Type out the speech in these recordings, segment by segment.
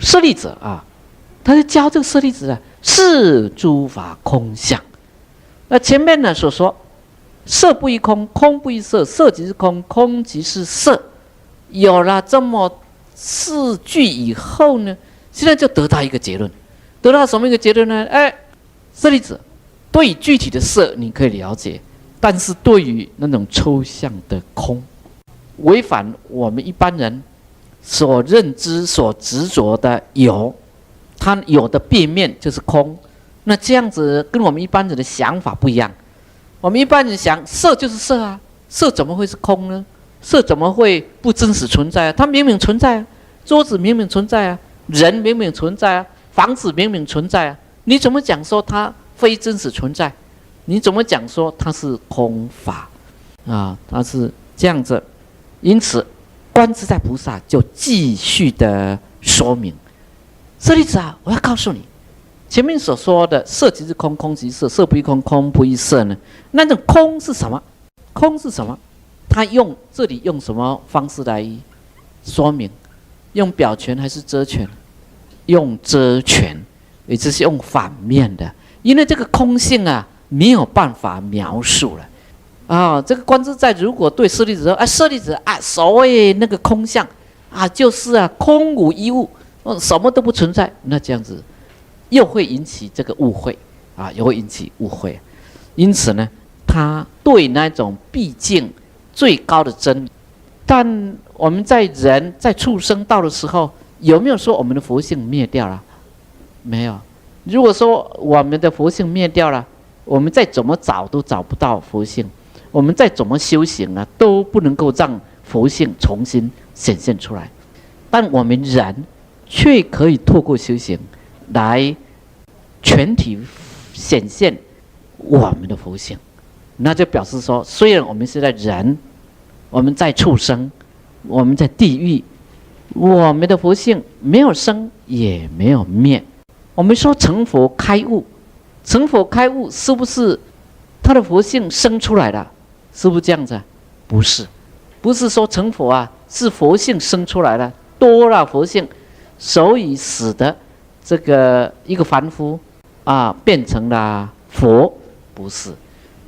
舍利子啊，他就教这个舍利子啊，是诸法空相。那前面呢所说，色不异空，空不异色，色即是空，空即是色。有了这么4句以后呢，现在就得到一个结论，得到什么一个结论呢？舍利子，对于具体的色你可以了解，但是对于那种抽象的空，违反我们一般人所认知、所执着的有，它有的变面就是空。那这样子跟我们一般人的想法不一样。我们一般人想色就是色啊，色怎么会是空呢？色怎么会不真实存在啊？它明明存在啊，桌子明明存在啊，人明明存在啊，房子明明存在啊，你怎么讲说它非真实存在？你怎么讲说它是空法啊？它是这样子。因此观自在菩萨就继续的说明，舍利子啊，我要告诉你，前面所说的色即是空，空即是色，色不异空，空不异色呢？那种空是什么？空是什么？他这里用什么方式来说明？用表权还是遮权？用遮权，也就是用反面的。因为这个空性啊，没有办法描述了啊。这个观自在如果对舍利子说，舍利子啊，所谓那个空相啊，就是啊，空无一物，什么都不存在，那这样子又会引起这个误会啊，又会引起误会。因此呢，他对那种毕竟最高的真理，但我们在人在畜生道的时候，有没有说我们的佛性灭掉了？没有。如果说我们的佛性灭掉了，我们再怎么找都找不到佛性，我们再怎么修行呢，都不能够让佛性重新显现出来。但我们人却可以透过修行来全体显现我们的佛性。那就表示说，虽然我们是在人，我们在畜生，我们在地狱，我们的佛性没有生也没有灭。我们说成佛开悟，成佛开悟是不是他的佛性生出来了？是不是这样子啊？不是，不是说成佛啊是佛性生出来了，多了佛性，所以使得这个一个凡夫啊变成了佛，不是。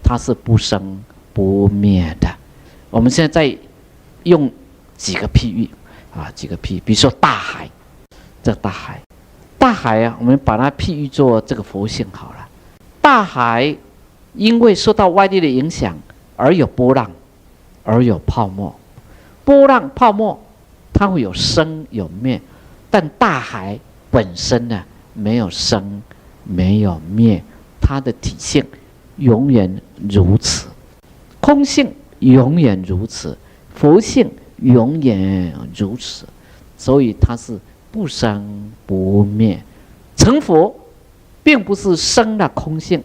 它是不生不灭的。我们现在用几个譬喻啊，几个譬喻，比如说大海，这大海啊，我们把它譬喻作这个佛性好了。大海因为受到外力的影响，而有波浪，而有泡沫。波浪泡沫它会有生有灭，但大海本身呢，没有生没有灭，它的体性永远如此，空性永远如此，佛性永远如此，所以它是不生不灭。成佛并不是生了空性，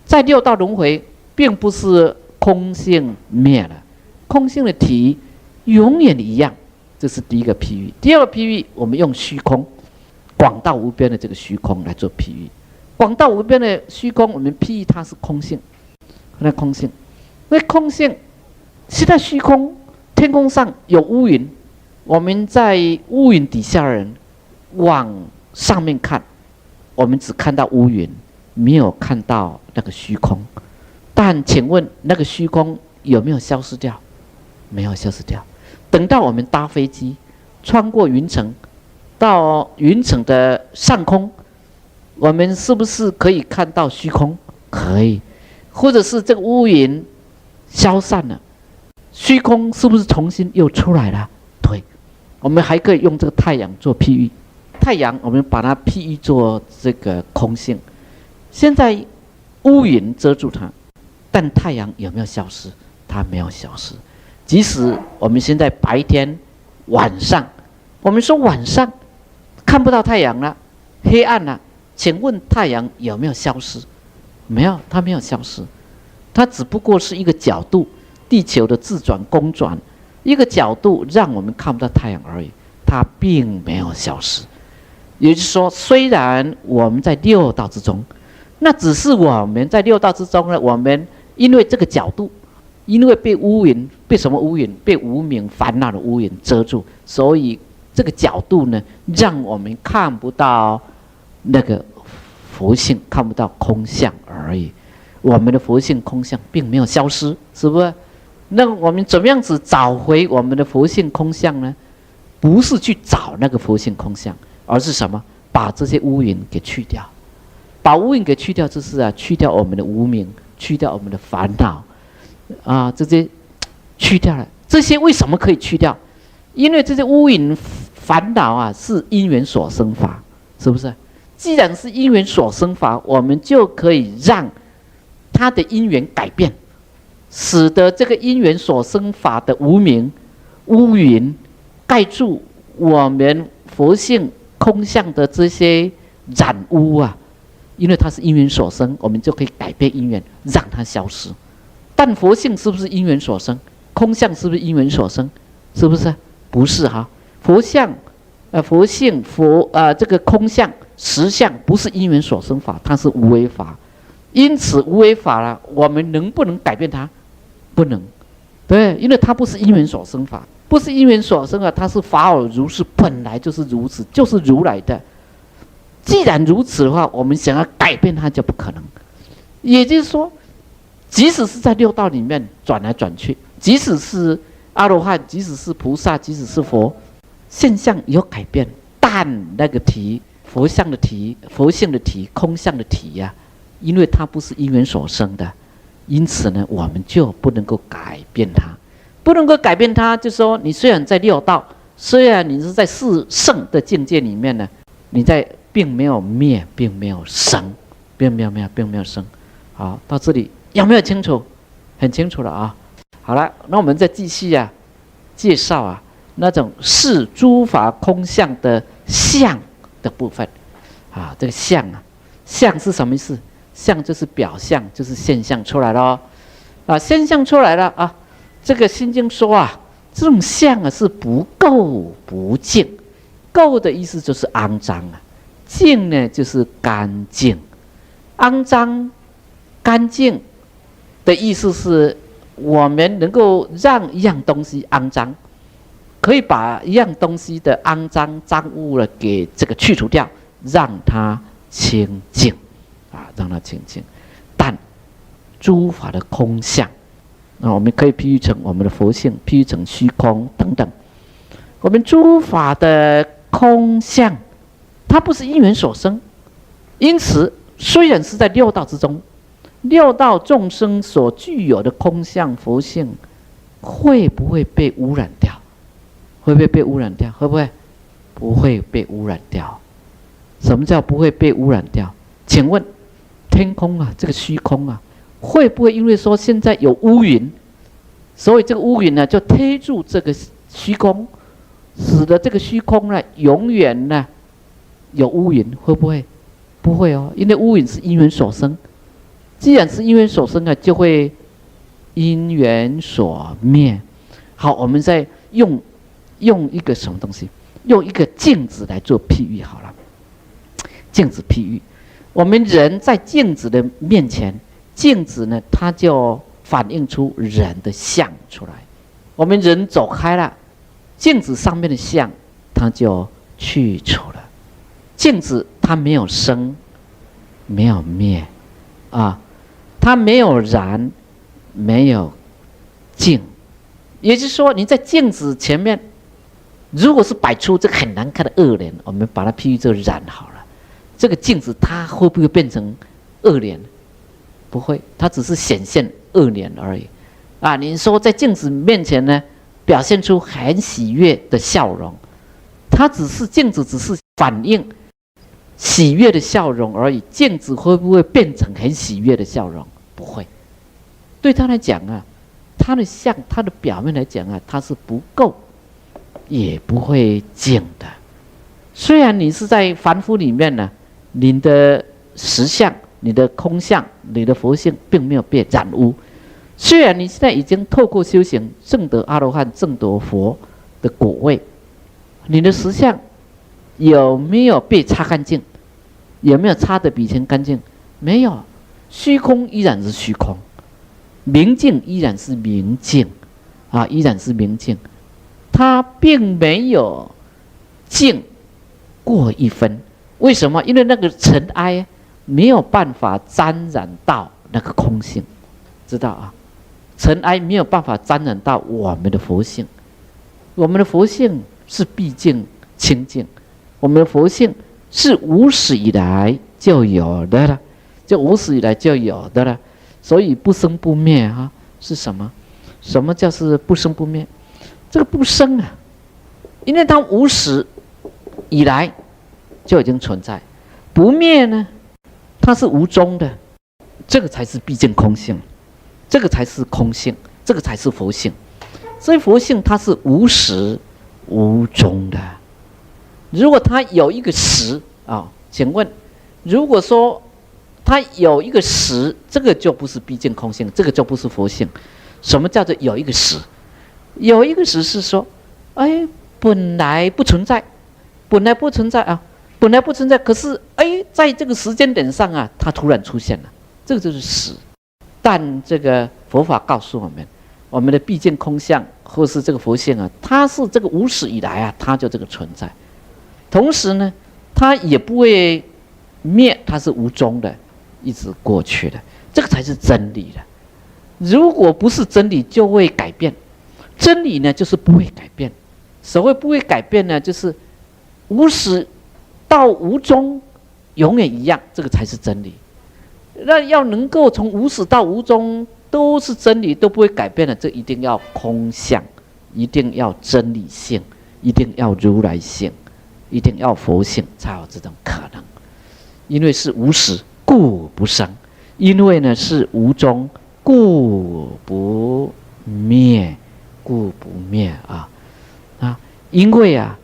在六道轮回并不是空性灭了，空性的体永远一样。这是第一个譬喻。第二个譬喻，我们用虚空，广大无边的这个虚空来做譬喻。广大无边的虚空，我们譬喻它是空性。那空性，那空性，现在虚空，天空上有乌云，我们在乌云底下的人往上面看，我们只看到乌云，没有看到那个虚空。但请问那个虚空有没有消失掉？没有消失掉。等到我们搭飞机，穿过云层，到云层的上空，我们是不是可以看到虚空？可以。或者是这个乌云消散了，虚空是不是重新又出来了？对，我们还可以用这个太阳做譬喻。太阳我们把它譬喻做这个空性。现在乌云遮住它，但太阳有没有消失？它没有消失。即使我们现在白天晚上，我们说晚上看不到太阳了，黑暗了，请问太阳有没有消失？没有，它没有消失，它只不过是一个角度，地球的自转公转，一个角度让我们看不到太阳而已，它并没有消失。也就是说，虽然我们在六道之中，那只是我们在六道之中呢，我们因为这个角度，因为被乌云，被什么乌云？被无明烦恼的乌云遮住，所以这个角度呢，让我们看不到那个佛性，看不到空相而已。我们的佛性空相并没有消失，是不是？那我们怎么样子找回我们的佛性空相呢？不是去找那个佛性空相，而是什么？把这些乌云给去掉。把乌云给去掉，就是去掉我们的无明，去掉我们的烦恼这些去掉了。这些为什么可以去掉？因为这些乌云烦恼是因缘所生法，是不是？既然是因缘所生法，我们就可以让它的因缘改变，使得这个因缘所生法的无明乌云盖住我们佛性空相的这些染污因为它是因缘所生，我们就可以改变因缘，让它消失。但佛性是不是因缘所生？空相是不是因缘所生？是不是？不是佛相、佛性、这个空相、实相不是因缘所生法，它是无为法。因此无为法我们能不能改变它？不能，对，因为它不是因缘所生法，不是因缘所生它是法尔如是，本来就是如此，就是如来的。既然如此的话，我们想要改变它就不可能。也就是说，即使是在六道里面转来转去，即使是阿罗汉，即使是菩萨，即使是佛，现象有改变，但那个体佛相的体、佛性的体、空相的体因为它不是因缘所生的，因此呢，我们就不能够改变它。不能够改变它，就是说，你虽然在六道，虽然你是在四圣的境界里面呢，你在并没有灭，并没有生，并没有生。好，到这里有没有清楚？很清楚了好了，那我们再继续介绍那种是诸法空相的相的部分这个相相是什么意思？相就是表象，就是现象出来了现象出来了这个心经说这种相是不垢不净。垢的意思就是肮脏净呢就是干净。肮脏干净的意思是我们能够让一样东西肮脏，可以把一样东西的肮脏脏污给这个去除掉，让它清净让它清净。但诸法的空相我们可以譬喻成我们的佛性，譬喻成虚空等等。我们诸法的空相它不是因缘所生，因此虽然是在六道之中，六道众生所具有的空相佛性会不会被污染掉？会不会被污染掉？会不会？不会被污染掉。什么叫不会被污染掉？请问天空这个虚空会不会因为说现在有乌云，所以这个乌云就贴住这个虚空，使得这个虚空永远有乌云？会不会？不会因为乌云是因缘所生。既然是因缘所生就会因缘所灭。好，我们再用一个什么东西？用一个镜子来做譬喻好了。镜子譬喻，我们人在镜子的面前，镜子呢，它就反映出人的相出来。我们人走开了，镜子上面的相，它就去除了。镜子它没有生，没有灭它没有燃，没有净。也就是说，你在镜子前面，如果是摆出这个很难看的恶脸，我们把它譬喻这个染好了。这个镜子它会不会变成恶脸？不会，它只是显现恶脸而已你说在镜子面前呢，表现出很喜悦的笑容，它镜子只是反映喜悦的笑容而已。镜子会不会变成很喜悦的笑容？不会。对他来讲他的相，他的表面来讲他是不垢也不会净的。虽然你是在凡夫里面呢，你的实相、你的空相、你的佛性并没有被染污。虽然你现在已经透过修行证得阿罗汉、证得佛的果位，你的实相有没有被擦干净？有没有擦得比以前干净？没有。虚空依然是虚空，明净依然是明净依然是明净。它并没有净过一分。为什么？因为那个尘埃没有办法沾染到那个空性，知道啊？尘埃没有办法沾染到我们的佛性，我们的佛性是毕竟清净，我们的佛性是无始以来就有的了，就无始以来就有的了，所以不生不灭啊，是什么？什么叫是不生不灭？这个不生啊，因为它无始以来就已经存在，不灭呢，它是无终的，这个才是毕竟空性，这个才是空性，这个才是佛性。所以佛性它是无始无终的。如果它有一个始啊，请问，如果说它有一个始，这个就不是毕竟空性，这个就不是佛性。什么叫做有一个始？有一个始是说，本来不存在，本来不存在啊，本来不存在，可是在这个时间点上啊，它突然出现了，这个就是始。但这个佛法告诉我们，我们的毕竟空相或是这个佛性啊，它是这个无始以来啊，它就这个存在。同时呢，它也不会灭，它是无终的，一直过去的，这个才是真理的。如果不是真理，就会改变。真理呢，就是不会改变。所谓不会改变呢，就是无始到无终，永远一样，这个才是真理。那要能够从无始到无终都是真理，都不会改变的，这一定要空相，一定要真理性，一定要如来性，一定要佛性，才有这种可能。因为是无始，故不生；因为呢是无终，故不灭，故不灭啊！因为啊，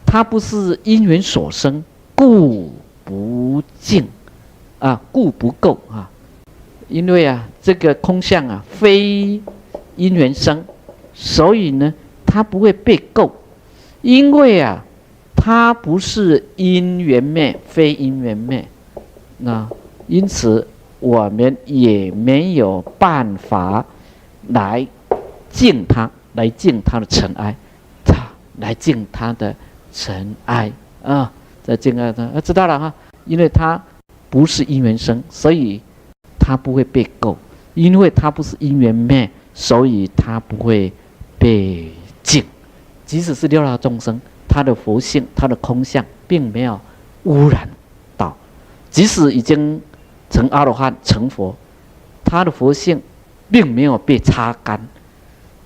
它不是因缘所生，故不净啊，故不够啊。因为啊，这个空相啊，非因缘生，所以呢，它不会被垢。因为啊，它不是因缘灭，非因缘灭，那因此我们也没有办法来净它，来净它的尘埃，来净它的尘埃啊，在净它，知道了哈？因为它不是因缘生，所以它不会被垢；因为它不是因缘灭，所以它不会被净。即使是六道众生，他的佛性、他的空相，并没有污染到；即使已经成阿罗汉、成佛，他的佛性并没有被擦干。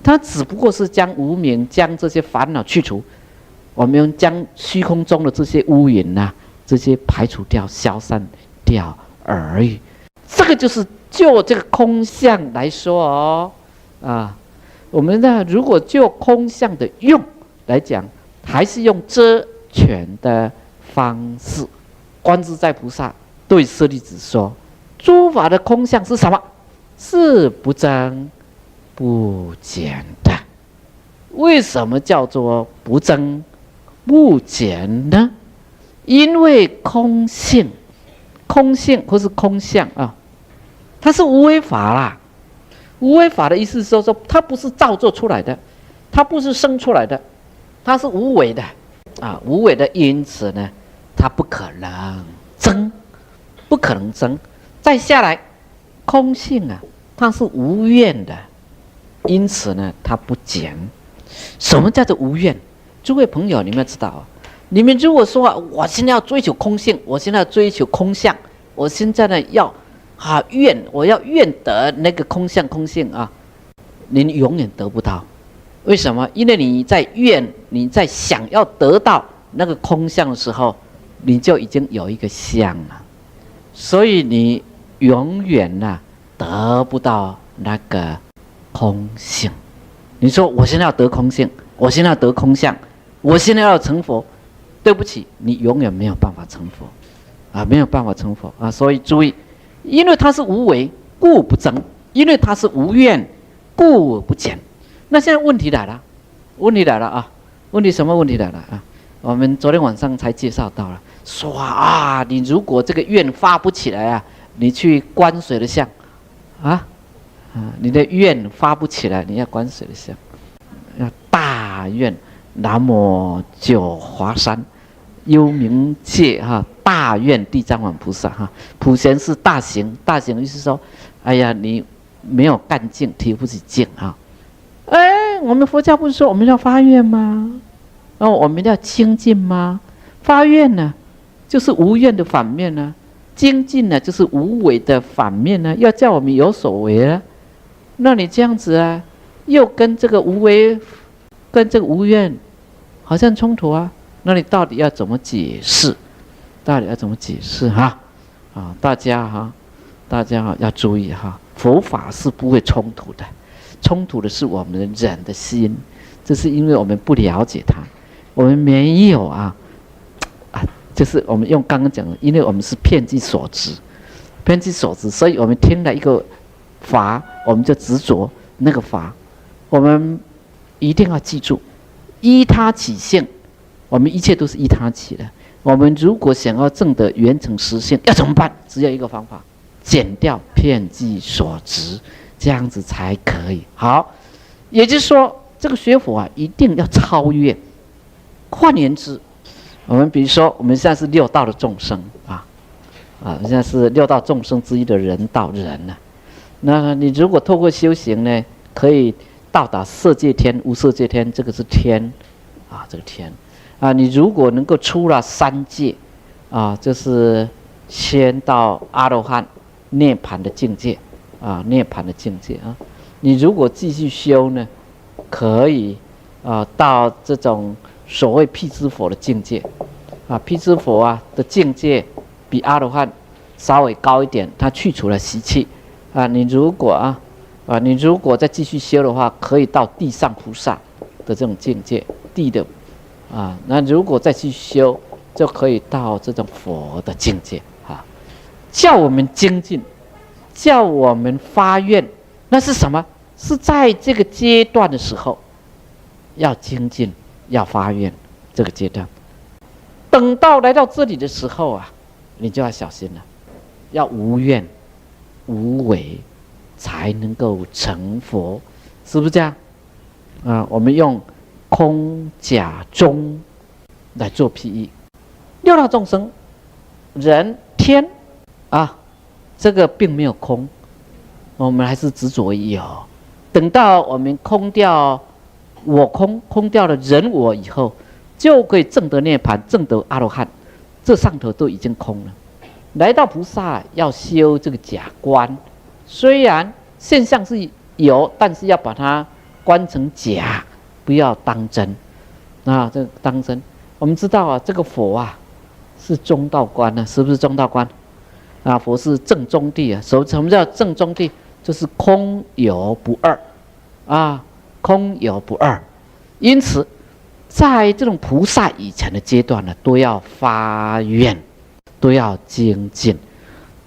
他只不过是将无明、将这些烦恼去除，我们将虚空中的这些乌云啊，这些排除掉、消散掉而已。这个就是就这个空相来说我们呢，如果就空相的用来讲，还是用遮权的方式。观自在菩萨对舍利子说：“诸法的空相是什么？是不增不减的。为什么叫做不增不减呢？因为空性或是空相啊，它是无为法啦。无为法的意思是说，它不是造作出来的，它不是生出来的，它是无为的啊，无为的，因此呢，它不可能增，不可能增。再下来，空性啊，它是无愿的。”因此呢，它不减。什么叫做无愿？诸位朋友，你们要知道你们如果说我现在要追求空性，我现在要追求空相，我现在呢要我要愿得那个空性啊，你永远得不到。为什么？因为你在愿，你在想要得到那个空相的时候，你就已经有一个相了，所以你永远得不到那个空性。你说我现在要得空性，我现在要得空相，我现在要成佛，对不起，你永远没有办法成佛没有办法成佛所以注意，因为它是无为，故不增；因为它是无愿，故不减。那现在问题来了，问题什么问题来了我们昨天晚上才介绍到了，说你如果这个愿发不起来你去观水的相你的愿发不起来，你要观谁的相？要大愿，南无九华山幽冥界大愿地藏王菩萨普贤是大行，大行意思说，哎呀，你没有干净，提不起劲我们佛教不是说我们要发愿吗？我们要清净吗？发愿呢，就是无愿的反面呢；精进呢，就是无为的反面呢。要叫我们有所为啊，那你这样子又跟这个无为，跟这个无愿，好像冲突啊。那你到底要怎么解释？到底要怎么解释大家要注意佛法是不会冲突的，冲突的是我们的人的心，这是因为我们不了解它，我们没有就是我们用刚刚讲的，因为我们是遍计所执，遍计所执，所以我们听了一个法，我们就执着那个法，我们一定要记住，依他起性，我们一切都是依他起的。我们如果想要证得圆成实性，要怎么办？只有一个方法，减掉遍计所执，这样子才可以。好，也就是说，这个学佛一定要超越。换言之，我们比如说，我们现在是六道的众生现在是六道众生之一的人道人那你如果透过修行呢，可以到达色界天、无色界天，这个是天这个天你如果能够出了三界就是先到阿罗汉涅槃的境界涅槃的境界你如果继续修呢，可以到这种所谓辟支佛的境界辟支佛的境界比阿罗汉稍微高一点，它去除了习气你如果再继续修的话，可以到地上菩萨的这种境界，地的那如果再去修，就可以到这种佛的境界叫我们精进，叫我们发愿，那是什么？是在这个阶段的时候要精进，要发愿，这个阶段。等到来到这里的时候你就要小心了，要无愿无为才能够成佛，是不是这样我们用空假中来做譬喻，六道众生人天这个并没有空，我们还是执着于有。等到我们空掉我空掉了人我以后，就可以证得涅槃，证得阿罗汉，这上头都已经空了。来到菩萨要修这个假观，虽然现象是有，但是要把它观成假，不要当真这个当真。我们知道这个佛是中道观是不是中道观佛是正中地什么叫正中地？就是空有不二空有不二。因此在这种菩萨以前的阶段都要发愿，都要精进。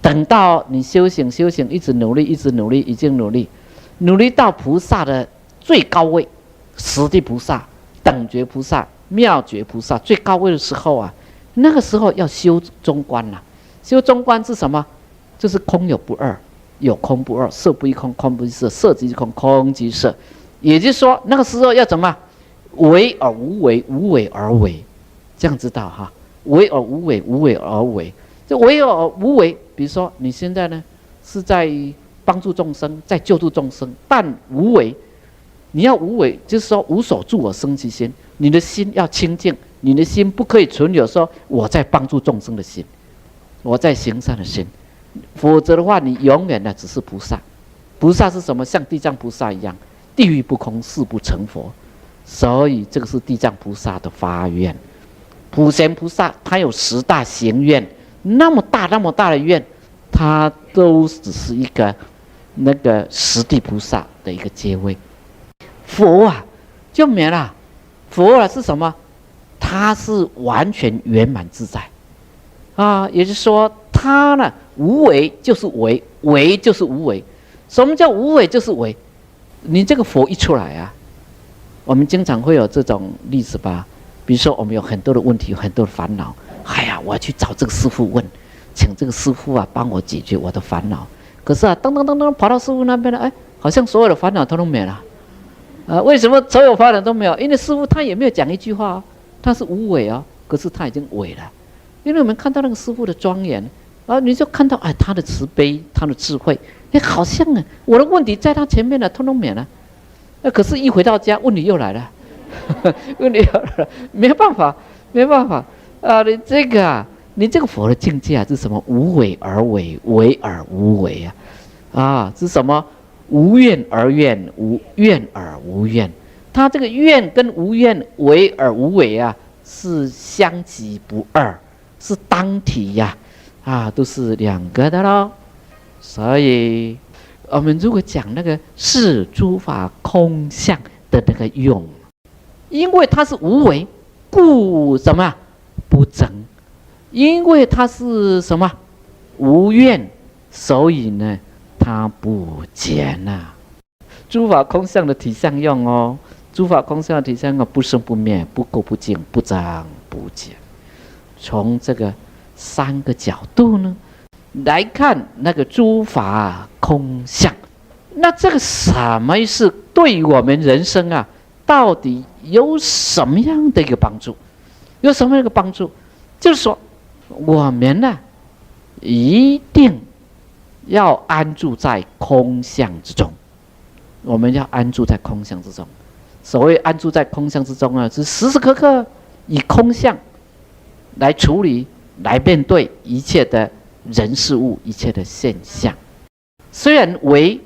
等到你修行一直努力，已经努力到菩萨的最高位，十地菩萨、等觉菩萨、妙觉菩萨最高位的时候那个时候要修中观修中观是什么？就是空有不二，有空不二，色不异空，空不异色，色即空，空即色。也就是说，那个时候要怎么？为而无为，无为而为，这样知道为而无为，无为而为。这为而无为，比如说你现在呢是在帮助众生，在救度众生，但无为，你要无为，就是说无所住我生其心，你的心要清净，你的心不可以存有说我在帮助众生的心，我在行善的心，否则的话，你永远只是菩萨。菩萨是什么？像地藏菩萨一样，地狱不空，誓不成佛。所以这个是地藏菩萨的发愿。普贤菩萨他有10大行愿，那么大的愿，他都只是一个那个十地菩萨的一个阶位。佛就没了，佛是什么？他是完全圆满自在也就是说他呢无为就是为，为就是无为。什么叫无为就是为？你这个佛一出来我们经常会有这种例子吧，比如说我们有很多的问题，有很多的烦恼，我要去找这个师父问，请这个师父帮我解决我的烦恼。可是噔跑到师父那边了，好像所有的烦恼都没了为什么所有法人都没有？因为师父他也没有讲一句话哦，他是无为哦，可是他已经为了。因为我们看到那个师父的庄严，你就看到他的慈悲，他的智慧，好像我的问题在他前面了，通通免了。可是，一回到家，问题又来了，问题又来了，没办法，没办法你这个佛的境界是什么？无为而为，为而无为是什么？无怨而怨，无怨而无怨。他这个怨跟无怨、为而无为是相即不二，是当体都是两个的咯。所以，我们如果讲那个是诸法空相的那个用，因为它是无为，故什么不争？因为它是什么无怨，所以呢，它不减诸法空相的体相用哦，诸法空相的体相用不生不灭，不垢不净，不增不减。从这个3个角度呢来看那个诸法空相，那这个什么意思？对于我们人生到底有什么样的一个帮助？有什么样的一个帮助？就是说，我们一定要安住在空相之中。我们要安住在空相之中。所谓安住在空相之中是时时刻刻以空相来处理、来面对一切的人事物、一切的现象。虽然为，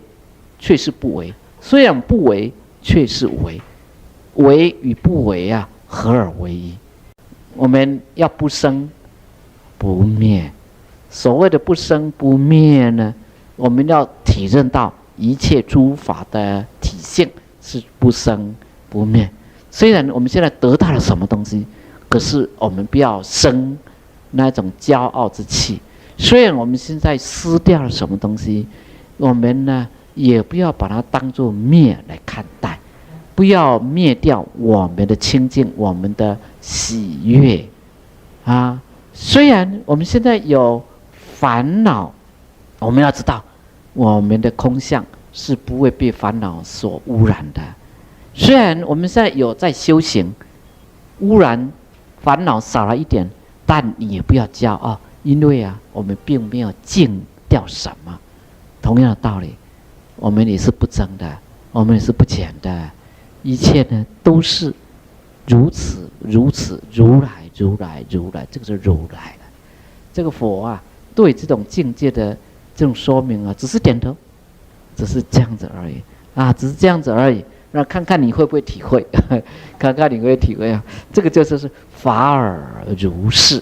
却是不为；虽然不为，却是为。为与不为合而为一。我们要不生不灭。所谓的不生不灭呢，我们要体认到一切诸法的体性是不生不灭。虽然我们现在得到了什么东西，可是我们不要生那种骄傲之气。虽然我们现在失掉了什么东西，我们呢也不要把它当作灭来看待，不要灭掉我们的清净，我们的喜悦虽然我们现在有烦恼，我们要知道我们的空相是不会被烦恼所污染的。虽然我们现在有在修行，污染烦恼少了一点，但你也不要骄傲，因为我们并没有净掉什么。同样的道理，我们也是不增的，我们也是不减的，一切呢都是如此如此，如来如来如来，这个是如来的。这个佛对这种境界的这种说明只是点头，只是这样子而已只是这样子而已。那看看你会不会体会，看看你会不会体会这个就是法尔如是。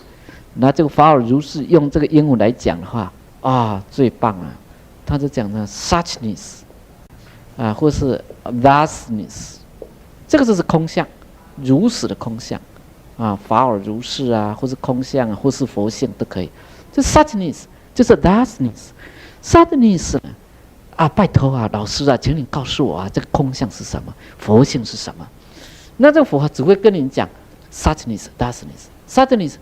那这个法尔如是用这个英文来讲的话最棒了。他就讲的 suchness 或是 thusness， 这个就是空相，如实的空相法尔如是或是空相或是佛性都可以。这 suchness 就是 thusness。suchness 呢拜托老师请你告诉我这个空相是什么，佛性是什么？那这个佛只会跟你讲 suchness thusness。suchness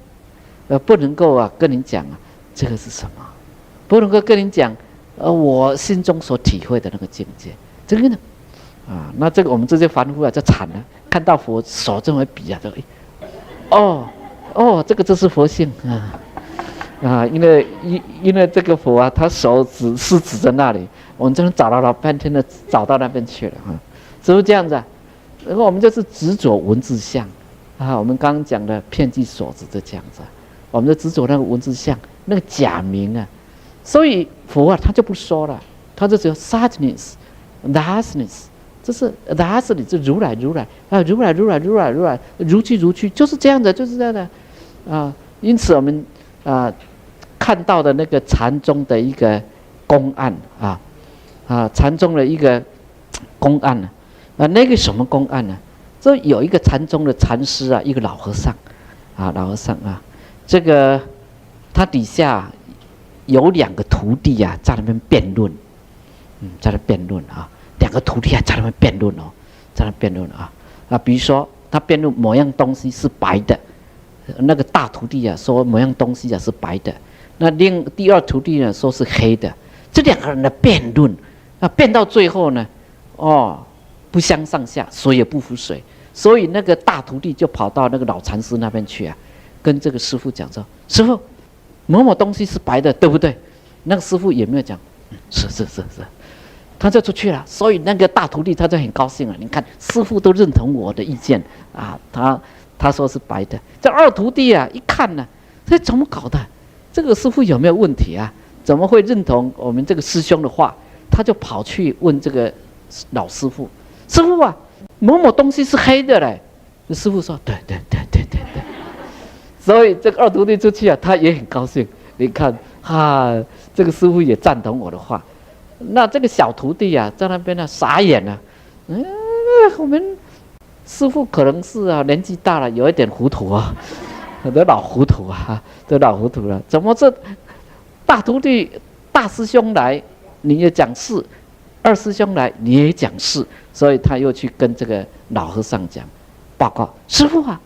不能够跟你讲这个是什么，不能够跟你讲我心中所体会的那个境界。这个呢那这个我们这些凡夫就惨了，看到佛手这么比这个就是佛性因为这个佛他手指在那里，我们真的找到了半天的，找到那边去了是不是这样子然后我们就是执着文字相我们刚刚讲的遍计所执就这样子我们就执着那个文字相，那个假名所以佛他就不说了，他就只有 suchness thusness， 这是 thusness 就如来如来如来如来如来如来如去如去，就是这样的，就是这样的因此我们看到的那个禅宗的一个公案禅宗的一个公案那个什么公案呢？这有一个禅宗的禅师一个老和尚这个他底下有2个徒弟在那边辩论在那辩论2个徒弟在那边辩论在那辩论比如说他辩论某样东西是白的，那个大徒弟说某样东西是白的，那第2徒弟呢说是黑的。这2个人的辩论辩到最后呢不不相上下，水也不服水。所以那个大徒弟就跑到那个老禅师那边去啊，跟这个师父讲说：“师父，某某东西是白的，对不对？”那个师父也没有讲，是，他就出去了。所以那个大徒弟他就很高兴了。你看，师父都认同我的意见啊，他说是白的。这二徒弟啊，一看呢，这怎么搞的？这个师父有没有问题啊？怎么会认同我们这个师兄的话？他就跑去问这个老师父：“师父啊，某某东西是黑的嘞。”师父说：“对。”所以这个二徒弟出去啊，他也很高兴。你看这个师父也赞同我的话。那这个小徒弟啊，在那边呢傻眼了。我们师父可能是年纪大了，有一点糊涂啊，都老糊涂了。怎么这大徒弟大师兄来你也讲是，二师兄来你也讲是，所以他又去跟这个老和尚讲报告：“师父啊，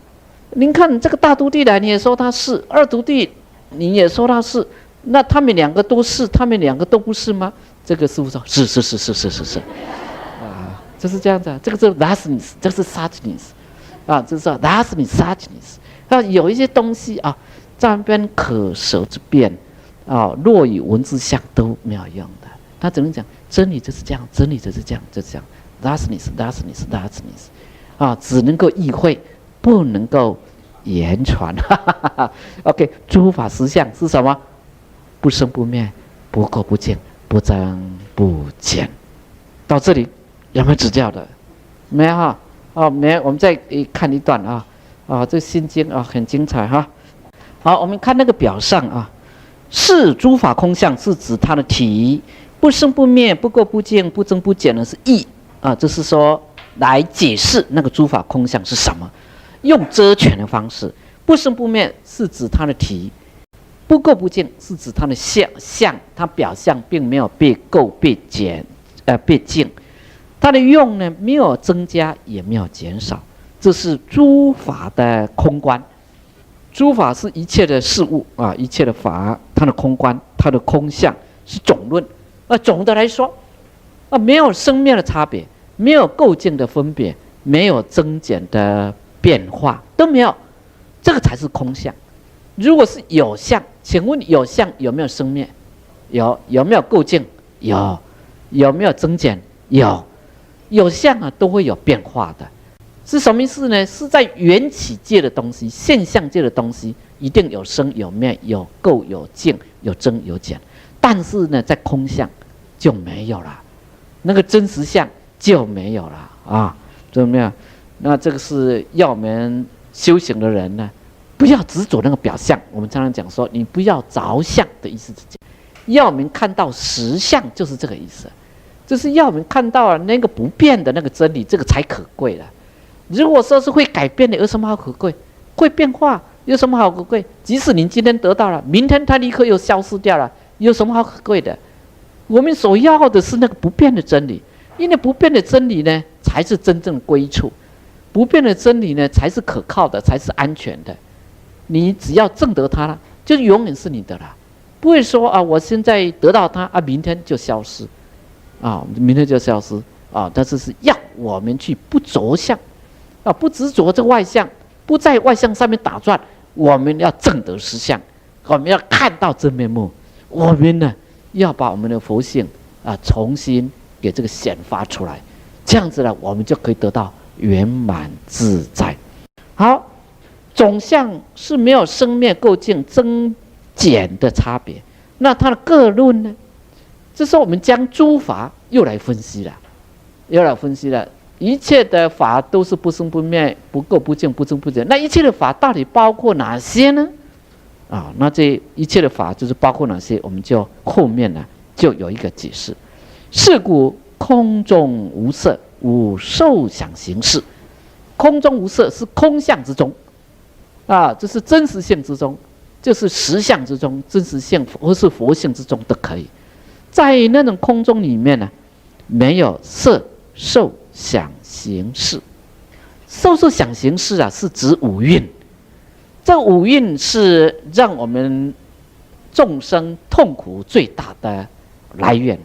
您看这个大徒弟来你也说他是，二徒弟你也说他是，那他们两个都是，他们两个都不是吗？”这个师父说：“是，就是这样子啊。这个是 rasness， 这是 suchness 啊，就是说 rasness suchness 啊，有一些东西啊，在那边可舌之辩啊，若以文字相都没有用的。他只能讲真理就是这样，真理就是这样，就这样 rasness 啊，只能够意会，不能够言传。OK， 诸法实相是什么？不生不灭，不垢不净，不增不减。到这里有没有指教的？没有哈？没有。我们再看一段啊，这心经啊很精彩哈。好，我们看那个表上啊，是诸法空相是指它的体，不生不灭，不垢不净，不增不减呢是义啊，这是说来解释那个诸法空相是什么，用遮权的方式。不生不灭是指它的体，不垢不净是指它的相，它表象并没有被垢被减被净，它的用呢没有增加也没有减少，这是诸法的空观。诸法是一切的事物啊，一切的法，它的空观，它的空相是总论。总的来说没有生灭的差别，没有垢净的分别，没有增减的变化，都没有，这个才是空相。如果是有相，请问有相有没有生灭？有没有垢净？有没有增减？有相啊，都会有变化的。是什么意思呢？是在缘起界的东西，现象界的东西，一定有生有灭，有垢有净，有增有减。但是呢，在空相就没有了，那个真实相就没有了啊，怎么样？那这个是要我们修行的人呢，不要执着那个表象。我们常常讲说，你不要着相的意思是这样，要我们看到实相，就是这个意思，就是要我们看到那个不变的那个真理，这个才可贵了。如果说是会改变的，有什么好可贵？会变化，有什么好可贵？即使您今天得到了，明天它立刻又消失掉了，有什么好可贵的？我们所要的是那个不变的真理，因为不变的真理呢，才是真正归处。不变的真理呢，才是可靠的，才是安全的。你只要证得它了，就永远是你的了，不会说我现在得到它明天就消失，明天就消失但是要我们去不着相。不执着这外相，不在外相上面打转，我们要证得实相，我们要看到真面目，我们呢要把我们的佛性重新给这个显发出来，这样子呢，我们就可以得到圆满自在。好，总相是没有生灭垢净增减的差别，那它的各论呢？这时候我们将诸法又来分析了，一切的法都是不生不灭，不垢不净，不增不减。那一切的法到底包括哪些呢？那这一切的法就是包括哪些？我们就后面呢就有一个解释。是故空中无色，无受想行识。空中无色是空相之中，这是真实性之中，就是实相之中，真实性或是佛性之中都可以。在那种空中里面呢，没有色、受、想、行、识。受想行识是指五蕴，这五蕴是让我们众生痛苦最大的来源。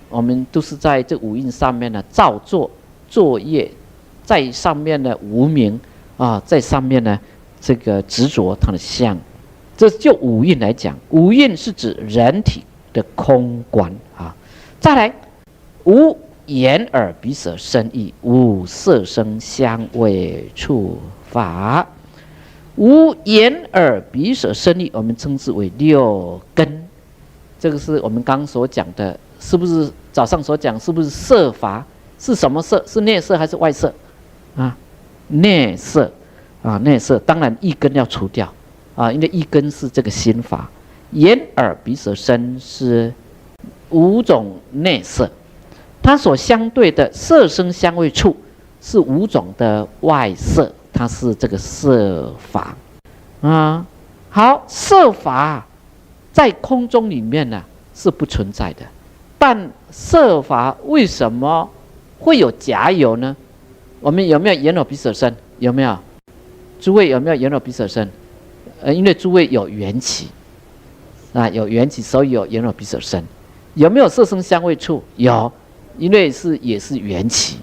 我们都是在这五蕴上面呢造作作业，在上面呢无明啊，在上面呢这个执着它的相。这就五蕴来讲，五蕴是指人体的空观啊。再来，无眼耳鼻舌身意，无色声香味触法。无眼耳鼻舌身意，我们称之为六根。这个是我们刚刚所讲的，是不是早上所讲？是不是色法？是什么色？是内色还是外色？啊，内色啊，内色。当然一根要除掉啊，因为一根是这个心法。眼耳鼻舌身是五种内色，它所相对的色声香味触是五种的外色，它是这个色法啊。好，色法在空中里面呢是不存在的，但色法为什么会有假有呢？我们有没有眼耳鼻舌身？有没有？诸位有没有眼耳鼻舌身？因为诸位有缘起啊，有缘起，所以有眼耳鼻舌身。有没有色声香味触？有，因为也是缘起。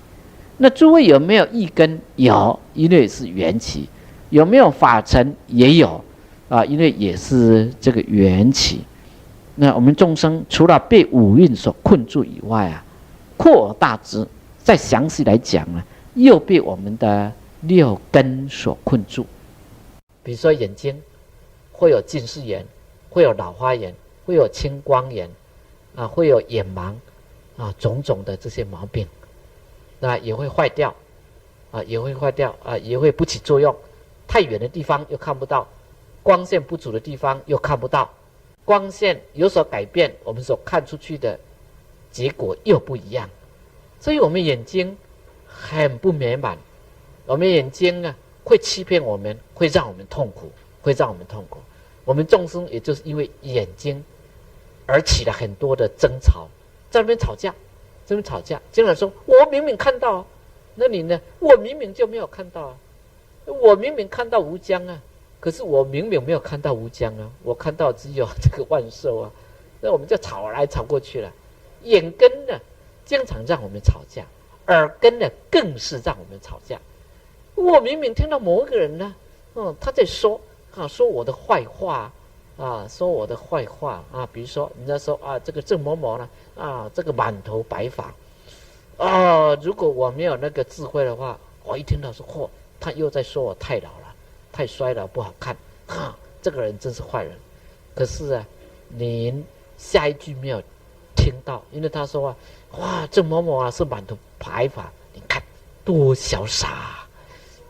那诸位有没有意根？有，因为是缘起。有没有法尘？也有啊，因为也是这个缘起。那我们众生除了被五蕴所困住以外啊，扩而大之，再详细来讲呢，又被我们的六根所困住。比如说眼睛会有近视眼，会有老花眼，会有青光眼啊，会有眼盲啊，种种的这些毛病，那也会坏掉啊，也会坏掉啊，也会不起作用。太远的地方又看不到，光线不足的地方又看不到，光线有所改变，我们所看出去的结果又不一样。所以我们眼睛很不美满，我们眼睛啊会欺骗我们，会让我们痛苦，会让我们痛苦。我们众生也就是因为眼睛而起了很多的争吵，在那边吵架，这边吵架，经常说我明明看到啊，那你呢？我明明就没有看到啊，我明明看到无疆啊，可是我明明没有看到无疆啊，我看到只有这个万寿啊，那我们就吵来吵过去了。眼根呢，经常让我们吵架，耳根呢，更是让我们吵架。我明明听到某一个人呢，他在说我的坏话啊，说我的坏话啊，比如说人家说啊，这个郑某某呢啊，这个满头白发啊，如果我没有那个智慧的话，我一听到说他又在说我太老了，太衰了，不好看啊，这个人真是坏人。可是啊，您下一句没有听到，因为他说啊，哇，郑某某啊是满头白发，你看多潇洒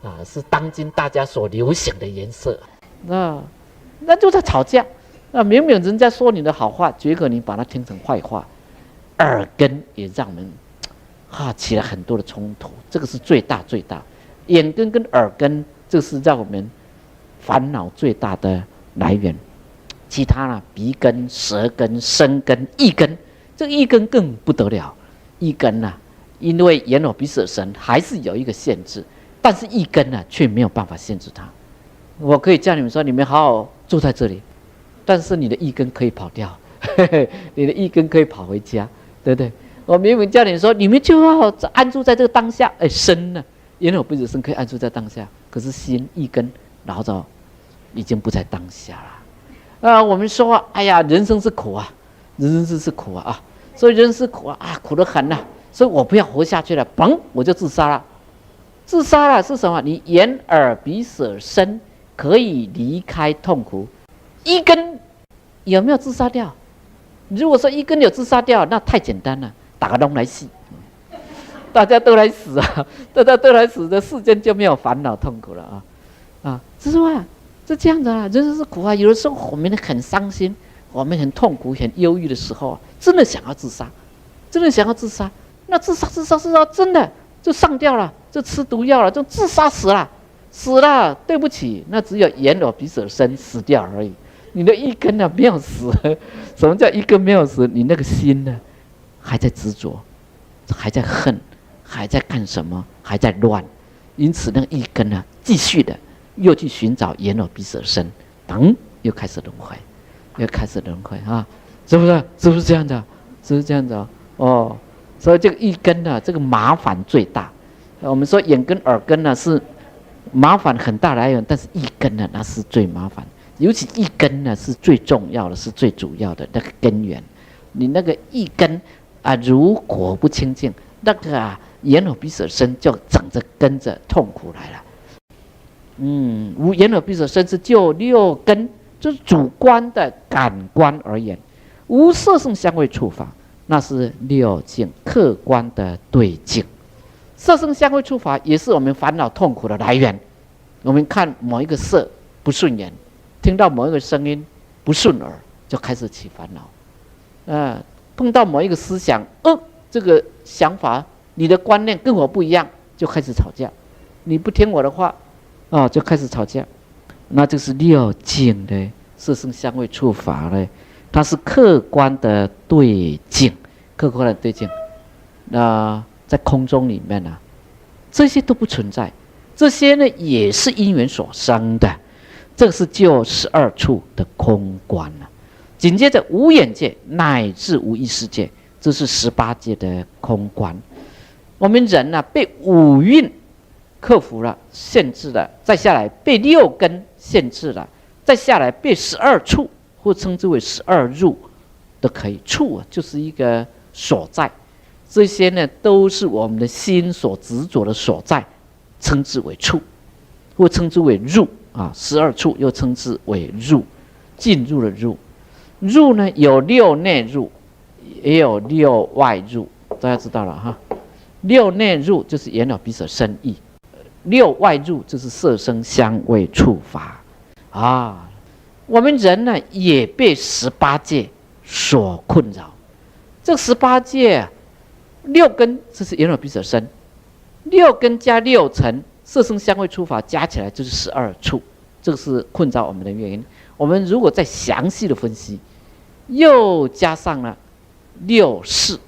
啊，是当今大家所流行的颜色。那就在吵架。那明明人家说你的好话，结果你把它听成坏话，耳根也让我们起了很多的冲突。这个是最大。眼根跟耳根，这是让我们烦恼最大的来源。其他呢，鼻根、舌根、身根、意根，这个意根更不得了。意根呢，因为眼耳鼻舌身还是有一个限制，但是意根呢，却没有办法限制它。我可以叫你们说，你们好好住在这里，但是你的意根可以跑掉，你的意根可以跑回家，对不对？我明明叫你说，你们就要安住在这个当下。身呢，眼耳鼻舌身可以安住在当下，可是心意根老早已经不在当下了。我们说哎呀，人生是苦啊，人生是苦啊，所以人生是苦啊，苦得很啊，所以我不要活下去了，嘣，我就自杀了。自杀了是什么？你眼耳鼻舌身可以离开痛苦，一根有没有自杀掉？如果说一根有自杀掉，那太简单了，打个洞来死，大家都来死啊，大家都来死，这世间就没有烦恼痛苦了啊！之外是这样的啊，人生是苦啊。有的时候我们很伤心，我们很痛苦、很忧郁的时候，真的想要自杀，那自杀，真的就上吊了，就吃毒药了，就自杀死了。对不起，那只有眼耳鼻舌身死掉而已。你的一根呢没有死。什么叫一根没有死？你那个心呢还在执着，还在恨，还在干什么？还在乱。因此那个一根呢，继续的又去寻找眼耳鼻舌身，又开始轮回啊！是不是这样的？所以这个一根呢，这个麻烦最大。我们说眼根、耳根呢是麻烦很大来源，但是一根呢那是最麻烦，尤其一根呢是最重要的，是最主要的那个根源。你那个一根啊，如果不清净，那个眼耳鼻舌身就长着跟着痛苦来了。无眼耳鼻舌身是就六根，就是主观的感官而言；无色声香味触法，那是六境客观的对境。色声香味触法也是我们烦恼痛苦的来源。我们看某一个色不顺眼，听到某一个声音不顺耳，就开始起烦恼。碰到某一个思想，这个想法你的观念跟我不一样，就开始吵架。你不听我的话，就开始吵架。那就是六境的色声香味触法呢，它是客观的对境，客观的对境。那在空中里面呢，这些都不存在，这些呢也是因缘所生的，这个是就12处的空观了。紧接着无眼界乃至无意识界，这是18界的空观。我们人呢被五蕴克服了，限制了，再下来被六根限制了，再下来被12处或称之为12入都可以。处就是一个所在，这些呢都是我们的心所执着的所在，称之为处，或称之为入12处又称之为入，进入的入。入呢有六内入，也有六外入，大家知道了哈。六内入就是眼耳鼻舌身意，六外入就是色声香味触法我们人呢也被18界所困扰。这18界六根就是眼耳鼻舌身，六根加六尘色声香味触法加起来就是12处，这个是困扰我们的原因。我们如果再详细的分析，又加上了六识，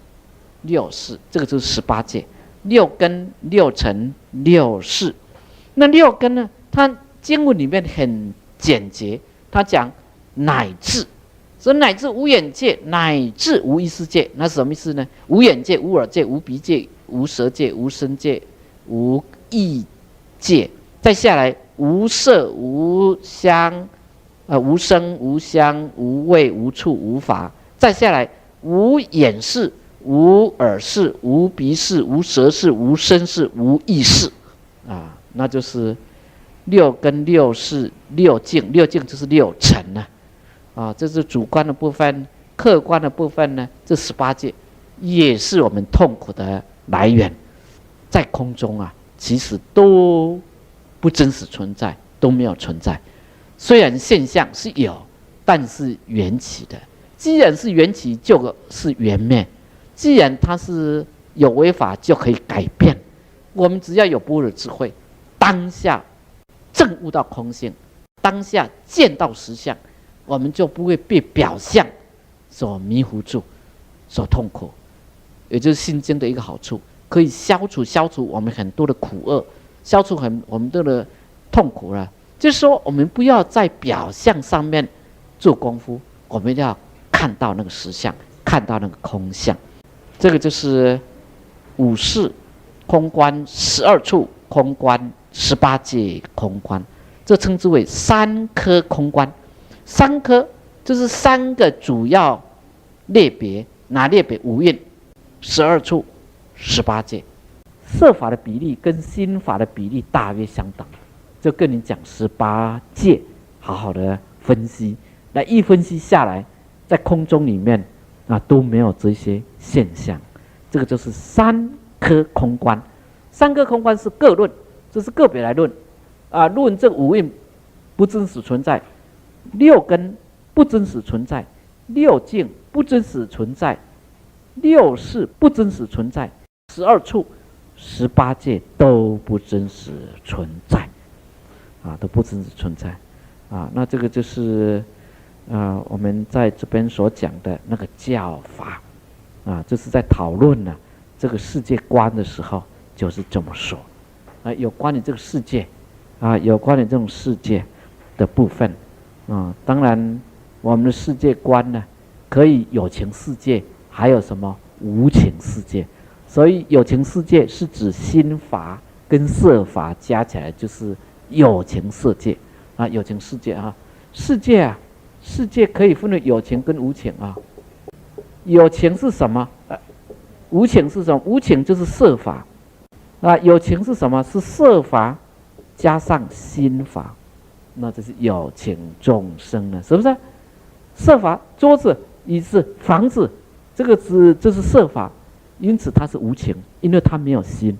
这个就是18界，六根、六尘、六识。那六根呢，它经文里面很简洁，它讲乃至，所以乃至无眼界，乃至无意识界，那是什么意思呢？无眼界、无耳界、无鼻界、无舌界、无身界、无意界，再下来无色、无香。无声、无香、无味、无触、无法，再下来无眼识、无耳识、无鼻识、无舌识、无身识、无意识那就是六根、六识、六境。六境就是六尘这是主观的部分。客观的部分呢，这18界也是我们痛苦的来源。在空中其实都不真实存在，都没有存在。虽然现象是有，但是缘起的。既然是缘起，就是缘灭。既然它是有为法，就可以改变。我们只要有般若智慧，当下证悟到空性，当下见到实相，我们就不会被表象所迷糊住，所痛苦。也就是心经的一个好处，可以消除我们很多的苦厄，消除我们的痛苦了。就是说，我们不要在表象上面做功夫，我们要看到那个实相，看到那个空相。这个就是五识空观、12处空观、18界空观，这称之为3科空观。3科就是3个主要类别，哪类别？五蕴、12处、18界。色法的比例跟心法的比例大约相等。就跟你讲18界，好好的分析，那一分析下来，在空中里面都没有这些现象。这个就是3科空观。3科空观是个论，这是个别来论论这五蕴不真实存在，六根不真实存在，六境不真实存在，六识不真实存在，12处、18界都不真实存在。都不真实存在那这个就是我们在这边所讲的那个教法就是在讨论这个世界观的时候，就是这么说有关于这个世界有关于这种世界的部分当然我们的世界观呢，可以有情世界，还有什么无情世界。所以有情世界是指心法跟色法加起来就是有情世界啊，有情世界啊，世界可以分为有情跟无情啊。有情是什么？无情是什么？无情就是色法啊。有情是什么？是色法加上心法，那就是有情众生了，是不是？色法，桌子、椅子、房子，这是色法，因此它是无情，因为它没有心。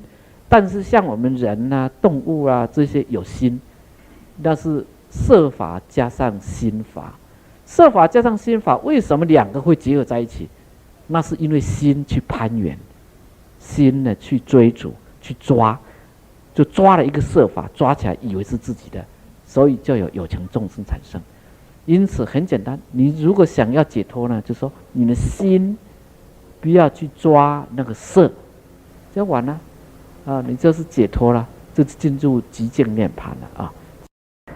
但是像我们人啊、动物啊这些有心，那是色法加上心法。色法加上心法，为什么两个会结合在一起？那是因为心去攀缘，心呢去追逐、去抓，就抓了一个色法，抓起来以为是自己的，所以就有情众生产生。因此很简单，你如果想要解脱呢，就说你的心不要去抓那个色，就完了啊，你就是解脱了，就进入极静涅槃了啊！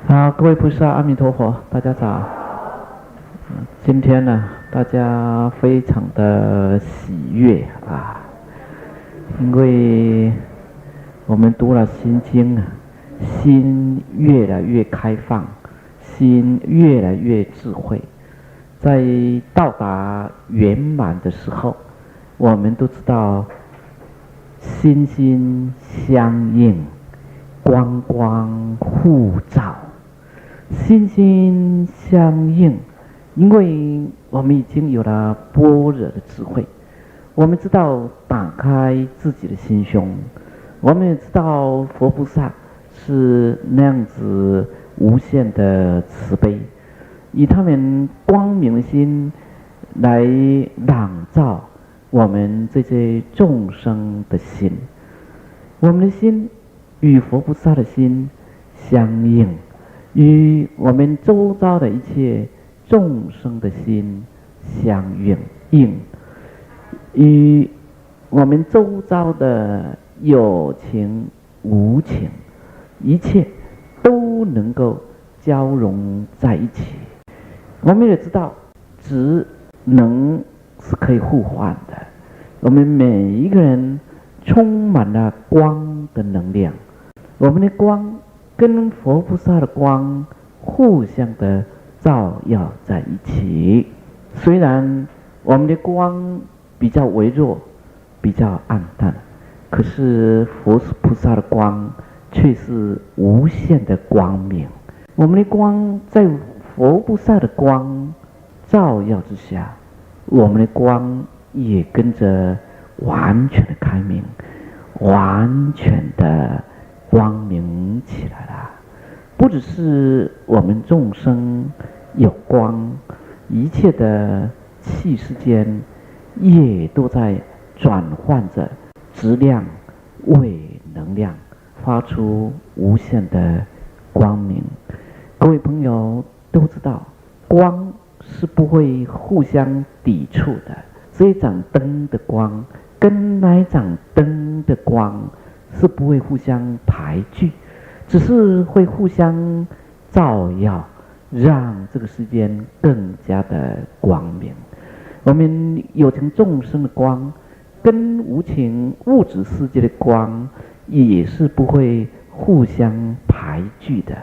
好，各位菩萨，阿弥陀佛，大家早。今天呢，大家非常的喜悦啊，因为我们读了心经啊，心越来越开放，心越来越智慧，在到达圆满的时候，我们都知道心心相应，光光互照，心心相应。因为我们已经有了般若的智慧，我们知道打开自己的心胸，我们也知道佛菩萨是那样子无限的慈悲，以他们光明的心来朗照我们这些众生的心。我们的心与佛菩萨的心相应，与我们周遭的一切众生的心相应，与我们周遭的有情无情，一切都能够交融在一起。我们也知道质能是可以互换的，我们每一个人充满了光的能量，我们的光跟佛菩萨的光互相的照耀在一起。虽然我们的光比较微弱，比较暗淡，可是佛菩萨的光却是无限的光明。我们的光在佛菩萨的光照耀之下，我们的光也跟着完全的开明，完全的光明起来了。不只是我们众生有光，一切的气世间也都在转换着质量为能量，发出无限的光明。各位朋友都知道，光是不会互相抵触的，这一盏灯的光跟那一盏灯的光是不会互相排拒，只是会互相照耀，让这个世间更加的光明。我们有情众生的光跟无情物质世界的光也是不会互相排拒的，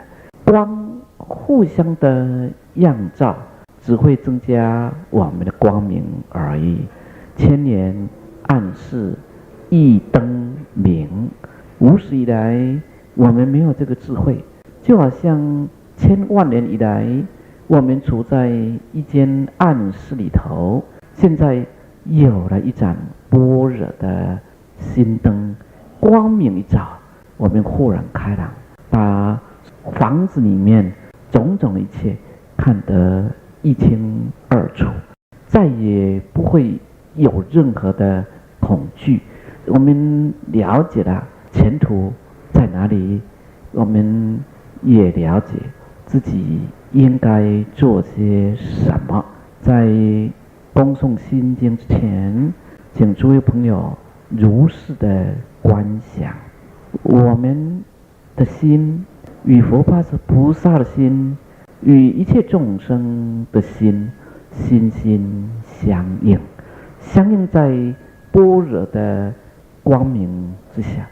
光互相的映照只会增加我们的光明而已。千年暗示一灯明，无始以来我们没有这个智慧，就好像千万年以来我们处在一间暗室里头，现在有了一盏般若的心灯，光明一照，我们豁然开朗，把房子里面种种的一切看得一清二楚，再也不会有任何的恐惧。我们了解了前途在哪里，我们也了解自己应该做些什么。在恭诵心经之前，请诸位朋友如实的观想，我们的心与佛菩萨的心，与一切众生的心，心心相应，相应在般若的光明之下，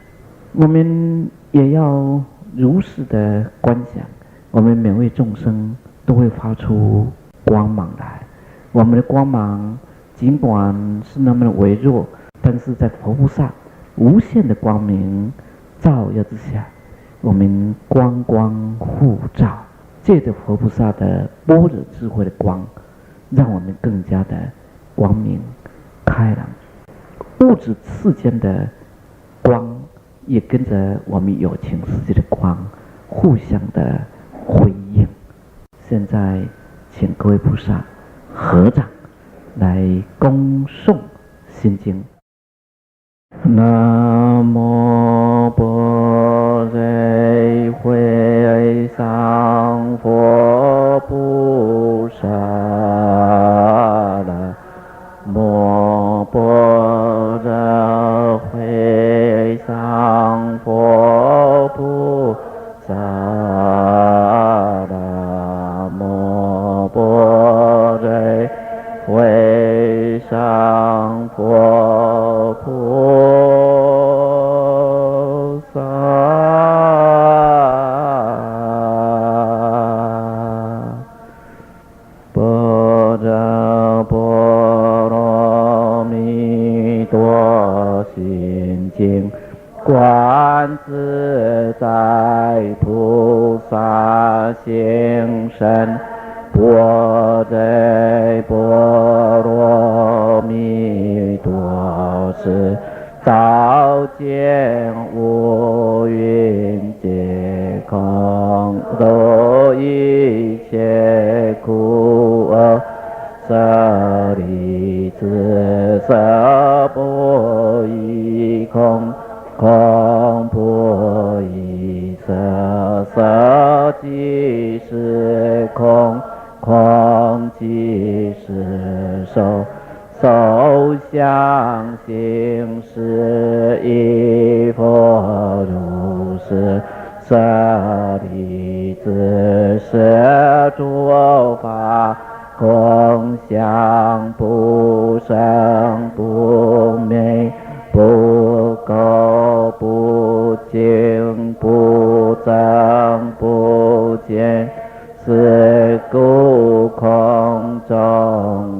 我们也要如实的观想，我们每位众生都会发出光芒来。我们的光芒尽管是那么的微弱，但是在佛菩萨无限的光明照耀之下，我们光光互照，借着佛菩萨的般若智慧的光，让我们更加的光明开朗。物质世间的光也跟着我们有情世界的光互相的辉映。现在请各位菩萨合掌来恭诵心经。南无般若会上佛菩萨，南无般若会上佛菩萨，南无般若会上佛菩萨，般若波罗蜜多心经，观自在菩萨行深，般若波罗蜜多时，照见五蕴皆空，度一切苦厄，舍利子，色不异空，空不异色，色即是空，空即是受，受想行识亦复如是，舍利子，是诸法空相，不生不灭，不垢不净，不增不减，是故空中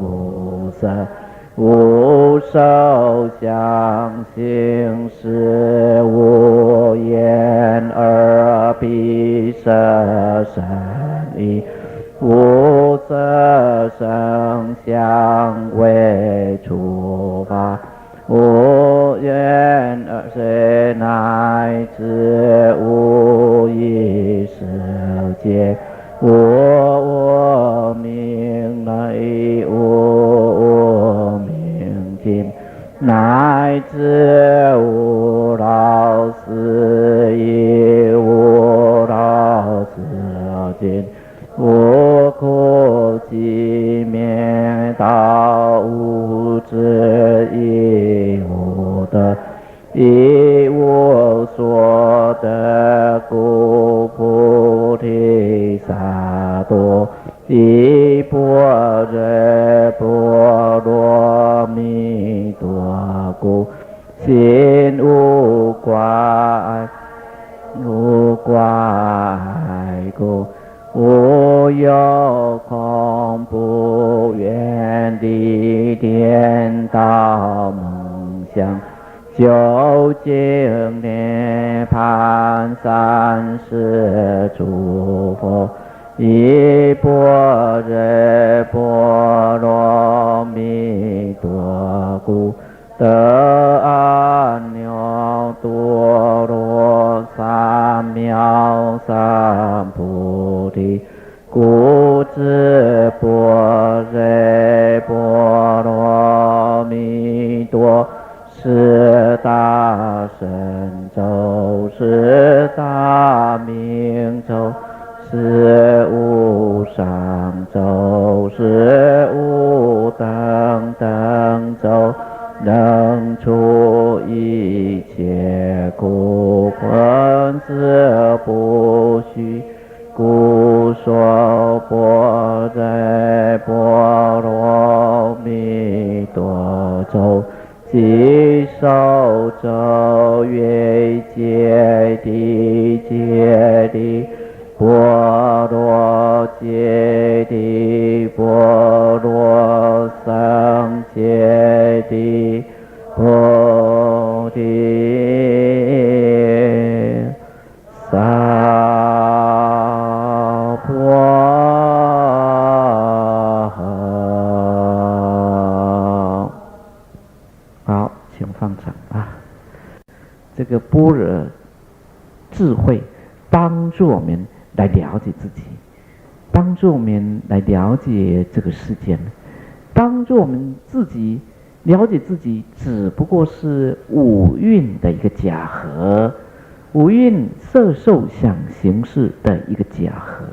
无色，无受想行识，无眼耳鼻舌身意，无色声香味触法，无眼耳舌乃至无意识界，无明乃无明尽，乃至无老死亦无老死尽，无苦集灭道，无智亦无得，亦无所得，故菩提萨埵依般若波罗蜜多故，心无挂碍，无挂碍故，无有恐怖愿力颠倒梦想，究竟涅槃三世诸佛，依般若波罗蜜多故，得阿耨多罗三藐三菩提。故知般若波罗蜜多是大神咒，是大明咒，是无上咒，是无等等咒，能除一切苦困之不虚。故说般若波罗蜜多咒，即受周月揭谛揭谛波罗揭谛波罗僧揭谛菩提萨婆诃。好，请放掌啊。这个般若智慧帮助我们来了解自己，帮助我们来了解这个世间，帮助我们自己了解自己只不过是五蕴的一个假合，五蕴色受想行识的一个假合。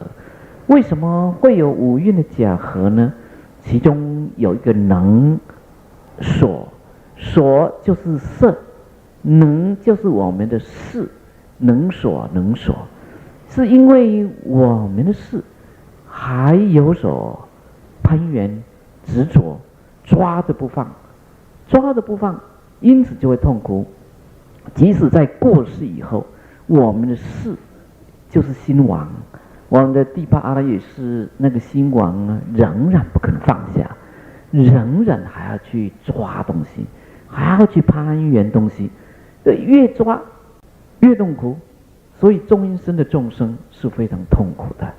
为什么会有五蕴的假合呢？其中有一个能所，所就是色，能就是我们的事，能所能所，是因为我们的事还有所攀缘执着，抓着不放，抓着不放，因此就会痛苦。即使在过世以后，我们的事就是心王，我们的第八阿赖耶识那个心王呢，仍然不肯放下，仍然还要去抓东西，还要去攀缘东西，越抓越痛苦。所以中阴身的众生是非常痛苦的，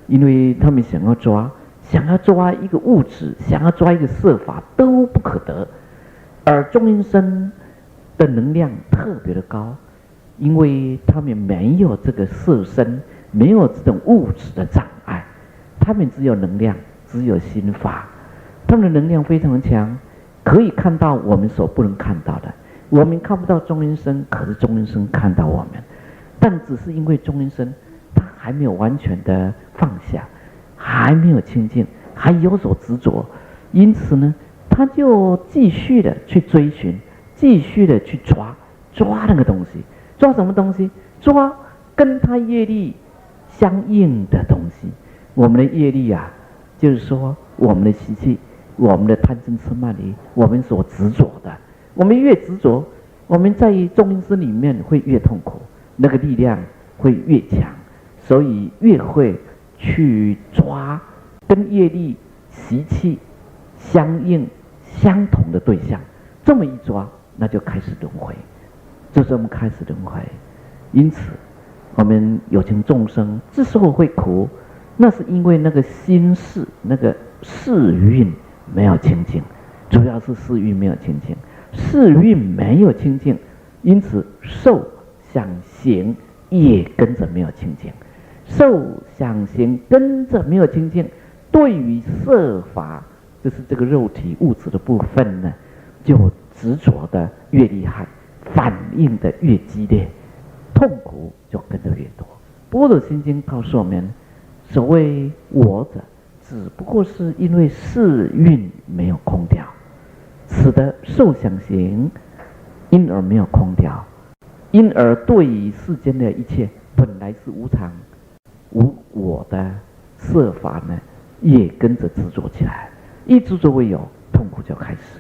因为他们想要抓一个物质，想要抓一个色法都不可得。而中阴身的能量特别的高，因为他们没有这个色身，没有这种物质的障碍，他们只有能量，只有心法，他们的能量非常强，可以看到我们所不能看到的。我们看不到中阴身，可是中阴身看到我们，但只是因为中阴身他还没有完全的放下，还没有清净，还有所执着，因此呢，他就继续的去追寻，继续的去抓那个东西。抓什么东西？抓跟他业力相应的东西。我们的业力啊，就是说我们的习气，我们的贪嗔痴慢疑，我们所执着的，我们越执着，我们在中阴身里面会越痛苦，那个力量会越强，所以越会去抓跟业力习气相应相同的对象，这么一抓，那就开始轮回，就这么开始轮回。因此我们有情众生之所以会苦，那是因为那个心事，那个世运没有清净，主要是世运没有清净，世运没有清净，因此受想行也跟着没有清净，受想行跟着没有清净，对于色法，就是这个肉体物质的部分呢，就执着的越厉害，反应的越激烈，痛苦就跟着越多。般若心经告诉我们，所谓我者，只不过是因为世运没有空掉，使得受想行因而没有空掉，因而对于世间的一切本来是无常无我的色法呢，也跟着执着起来，一执着为有，痛苦就开始。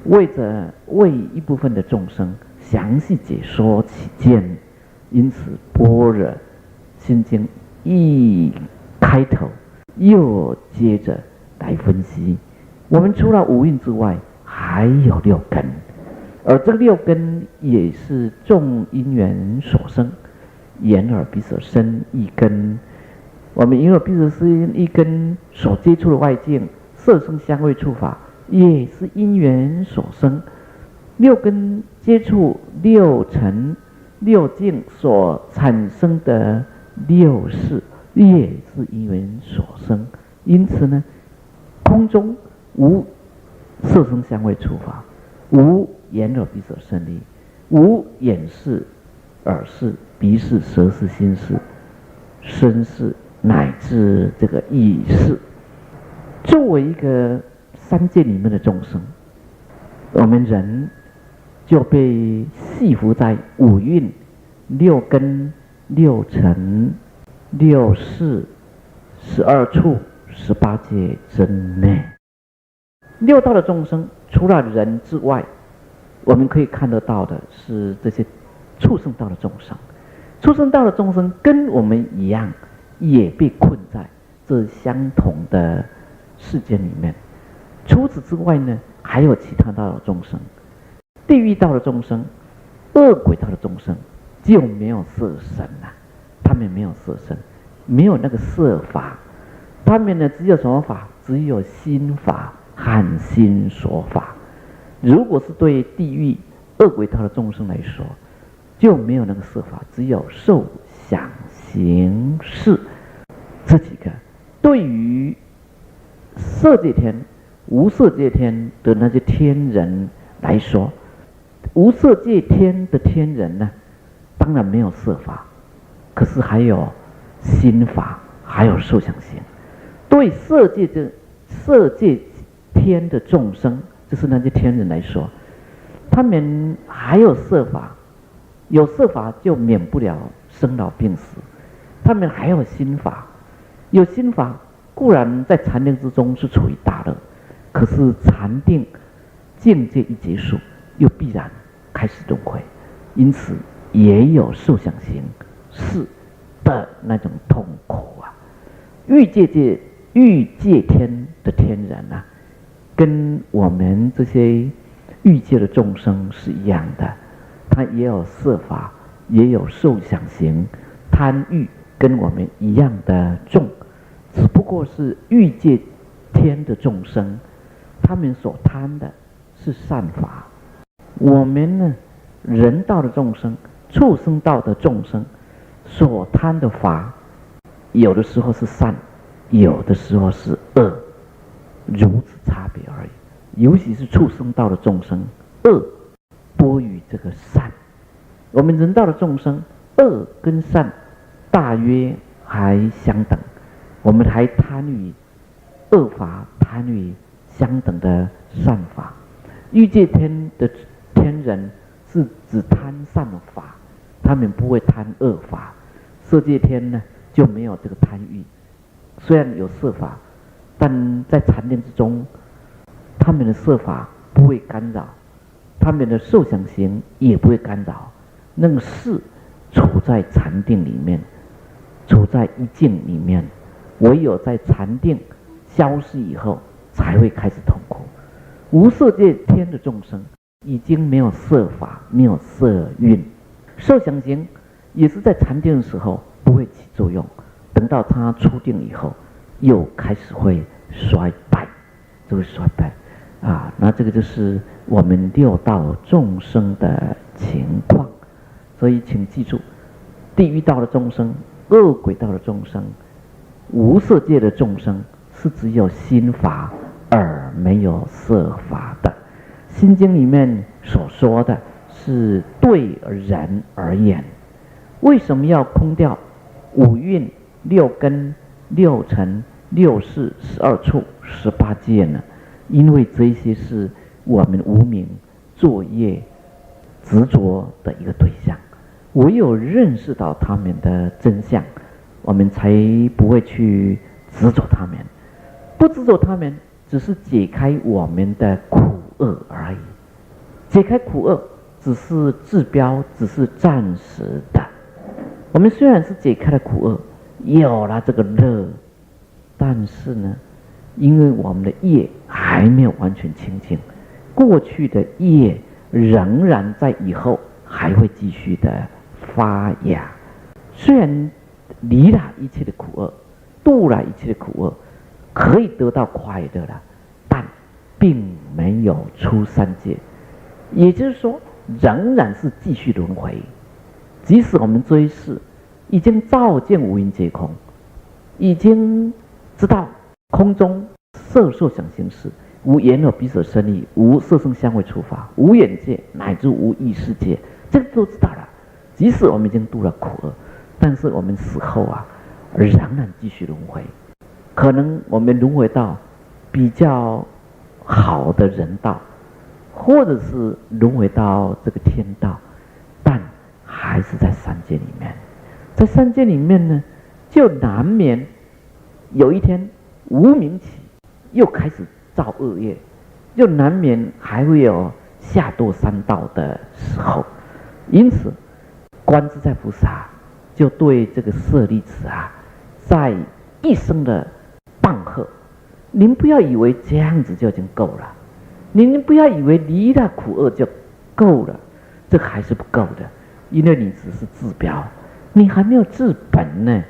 为一部分的众生详细解说起见，因此般若心经一开头又接着来分析，我们除了五蕴之外，还有六根，而这六根也是众因缘所生，眼耳鼻舌身意根。我们眼耳鼻舌身意根所接触的外境，色声香味触法，也是因缘所生。六根接触六尘六境所产生的六识，也是因缘所生。因此呢，空中无色声香味触法，无眼耳鼻舌身意，无眼识耳识鼻识舌识心识身识，乃至这个意识。作为一个三界里面的众生，我们人就被系服在五蕴、六根、六尘、六识、12处、18界之内。六道的众生，除了人之外，我们可以看得到的是这些畜生道的众生。畜生道的众生跟我们一样，也被困在这相同的世间里面。除此之外呢，还有其他道的众生，地狱道的众生、恶鬼道的众生，就没有色身啊，他们没有色身，没有那个色法，他们呢只有什么法？只有心法和心所法。如果是对地狱、恶鬼道的众生来说，就没有那个色法，只有受想行识这几个。对于色界天、无色界天的那些天人来说，无色界天的天人呢，当然没有色法，可是还有心法，还有受想行。对色界天的众生，就是那些天人来说，他们还有色法，有色法就免不了生老病死。他们还有心法，有心法固然在禅定之中是处于大乐，可是禅定境界一结束，又必然开始轮回，因此也有受想行识的那种痛苦啊。欲界天的天人啊，跟我们这些欲界的众生是一样的，他也有色法，也有受想行，贪欲跟我们一样的重，只不过是欲界天的众生，他们所贪的是善法，我们呢，人道的众生、畜生道的众生所贪的法，有的时候是善，有的时候是恶，如此差别而已。尤其是畜生道的众生，恶多于这个善。我们人道的众生，恶跟善大约还相等，我们还贪于恶法，贪于相等的善法。欲界天的天人是只贪善法，他们不会贪恶法。色界天呢，就没有这个贪欲，虽然有色法，但在禅定之中，他们的色法不会干扰，他们的受想行也不会干扰。那个是处在禅定里面，处在一境里面，唯有在禅定消失以后，才会开始痛苦。无色界天的众生已经没有色法，没有色蕴，受想行也是在禅定的时候不会起作用，等到他出定以后，又开始会衰败，就会衰败啊。那这个就是我们六道众生的情况。所以请记住，地狱道的众生、恶鬼道的众生、无色界的众生，是只有心法而没有色法的。心经里面所说的是对人而言。为什么要空掉五蕴、六根、六尘、六识、12处、18界呢？因为这些是我们无明作业执着的一个对象，唯有认识到他们的真相，我们才不会去执着他们。不执着他们，只是解开我们的苦厄而已。解开苦厄只是治标，只是暂时的。我们虽然是解开了苦厄，有了这个乐，但是呢，因为我们的业还没有完全清净，过去的业仍然在以后还会继续的发芽。虽然离了一切的苦厄，度了一切的苦厄，可以得到快乐了，但并没有出三界，也就是说，仍然是继续轮回。即使我们这一世已经照见五蕴皆空，已经知道空中色受想行识，无眼耳鼻舌身意，无色声香味触法，无眼界乃至无意识界，这个都知道了。即使我们已经度了苦厄，但是我们死后啊，仍然继续轮回。可能我们轮回到比较好的人道，或者是轮回到这个天道，但还是在三界里面。在三界里面呢，就难免有一天无明起，又开始造恶业，就难免还会有下堕三道的时候。因此，观自在菩萨就对这个舍利子啊，在一生的棒喝。您不要以为这样子就已经够了，您不要以为离了苦厄就够了，这还是不够的，因为你只是治标，你还没有治本呢。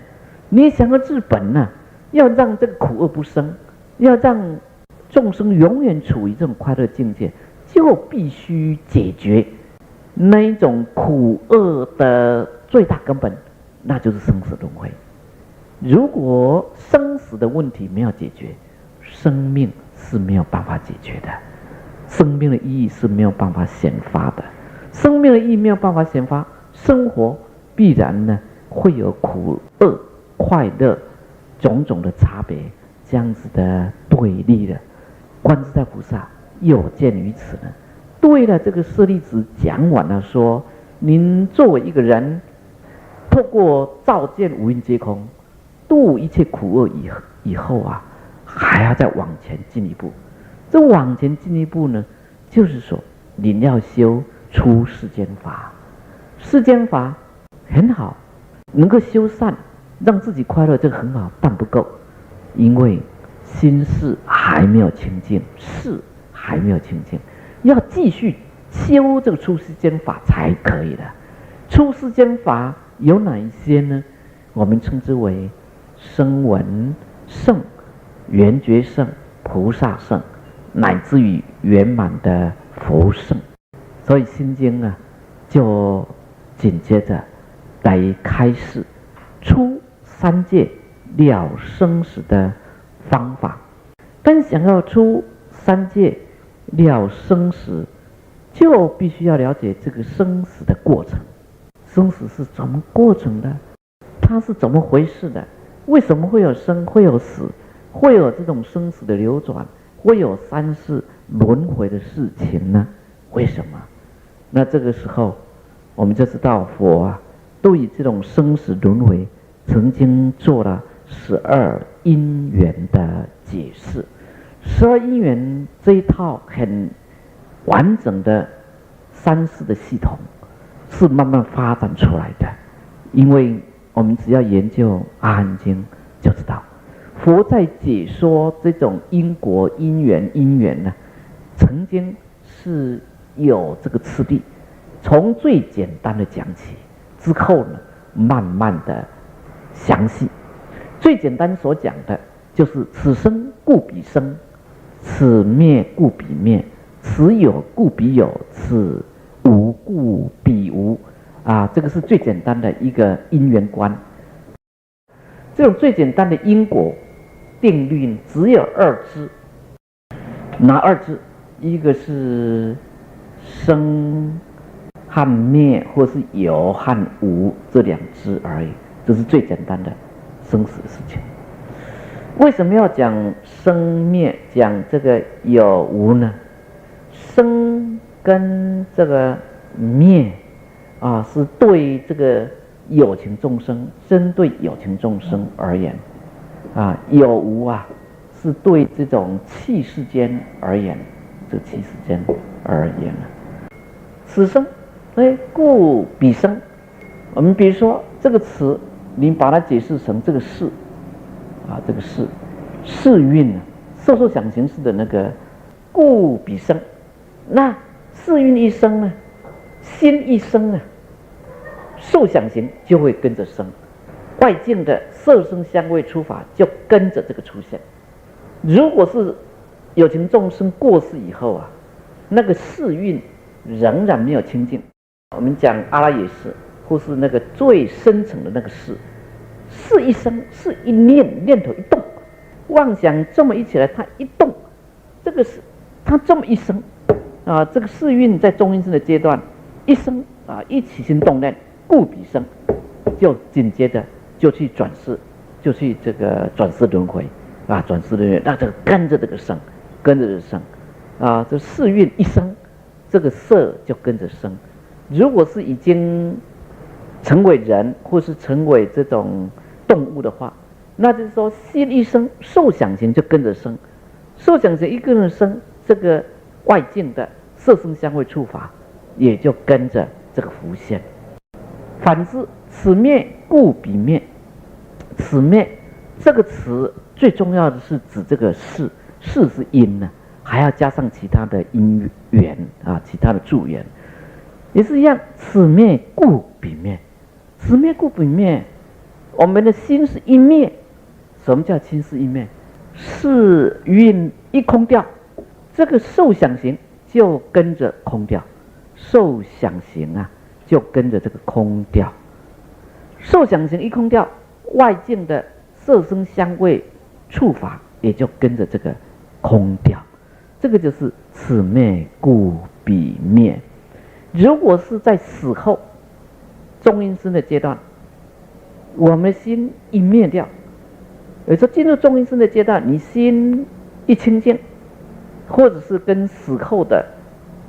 你想要治本呢，要让这个苦厄不生，要让众生永远处于这种快乐境界，就必须解决那一种苦厄的最大根本，那就是生死轮回。如果生死的问题没有解决，生命是没有办法解决的，生命的意义是没有办法显发的。生命的意义没有办法显发，生活必然呢会有苦厄、快乐种种的差别，这样子的对立的。观自在菩萨有鉴于此呢，对了这个舍利子讲完了说，您作为一个人，透过照见五蕴皆空，度一切苦厄以后啊，还要再往前进一步。这往前进一步呢，就是说您要修出世间法。世间法很好，能够修善，让自己快乐，这个很好，但不够，因为心事还没有清净，事还没有清净，要继续修这个出世间法才可以的。出世间法有哪一些呢？我们称之为声闻圣、缘觉圣、菩萨圣，乃至于圆满的佛圣。所以心经啊，就紧接着来开示出三界了生死的方法。但想要出三界了生死，就必须要了解这个生死的过程。生死是怎么过程的？它是怎么回事的？为什么会有生，会有死，会有这种生死的流转，会有三世轮回的事情呢？为什么？那这个时候我们就知道佛啊，对于这种生死轮回曾经做了12因缘的解释。12因缘这一套很完整的三世的系统是慢慢发展出来的。因为我们只要研究阿含经就知道，佛在解说这种因果因缘呢，曾经是有这个次第，从最简单的讲起，之后呢慢慢的详细。最简单所讲的就是此生故彼生，此灭故彼灭，此有故彼有，此无故彼无啊，这个是最简单的一个因缘观。这种最简单的因果定律只有2支，哪2支？一个是生和灭，或是有和无这2支而已，这是最简单的生死的事情。为什么要讲生灭，讲这个有无呢？生跟这个灭啊，是对这个有情众生，针对有情众生而言啊，有无啊，是对这种器世间而言，这器世间而言此生，故彼生。我们比如说这个词，你把它解释成这个世啊，这个世蕴啊，受受想行识的那个故彼生。那世蕴一生呢，心一生呢，受想行就会跟着生，外境的色声香味触法就跟着这个出现。如果是有情众生过世以后啊，那个世蕴仍然没有清净。我们讲阿赖耶识，或是那个最深层的那个识一生，是一念头一动，妄想这么一起来，它一动，这个是它这么一生啊，这个世蕴在中阴身的阶段一生啊，一起心动念，故彼生，就紧接着就去转世，就去这个转世轮回啊，转世轮回，那这个跟着这个生，跟着这个生啊，这世蕴一生，这个色就跟着生。如果是已经成为人，或是成为这种动物的话，那就是说心一生，受想行就跟着生，受想行一个人生，这个外境的色声香味触法也就跟着这个浮现。反之，此灭故彼灭。此灭这个词最重要的是指这个事，事是因呢，还要加上其他的因缘啊，其他的助缘，也是一样。此灭故彼灭，此灭故彼灭。我们的心是一灭，什么叫心是一灭？是蕴一空掉，这个受想行就跟着空掉，受想行啊，就跟着这个空掉。受想行一空掉，外境的色声香味触法也就跟着这个空掉，这个就是此灭故彼灭。如果是在死后中阴身的阶段，我们心一灭掉，有时候进入中阴身的阶段，你心一清净，或者是跟死后的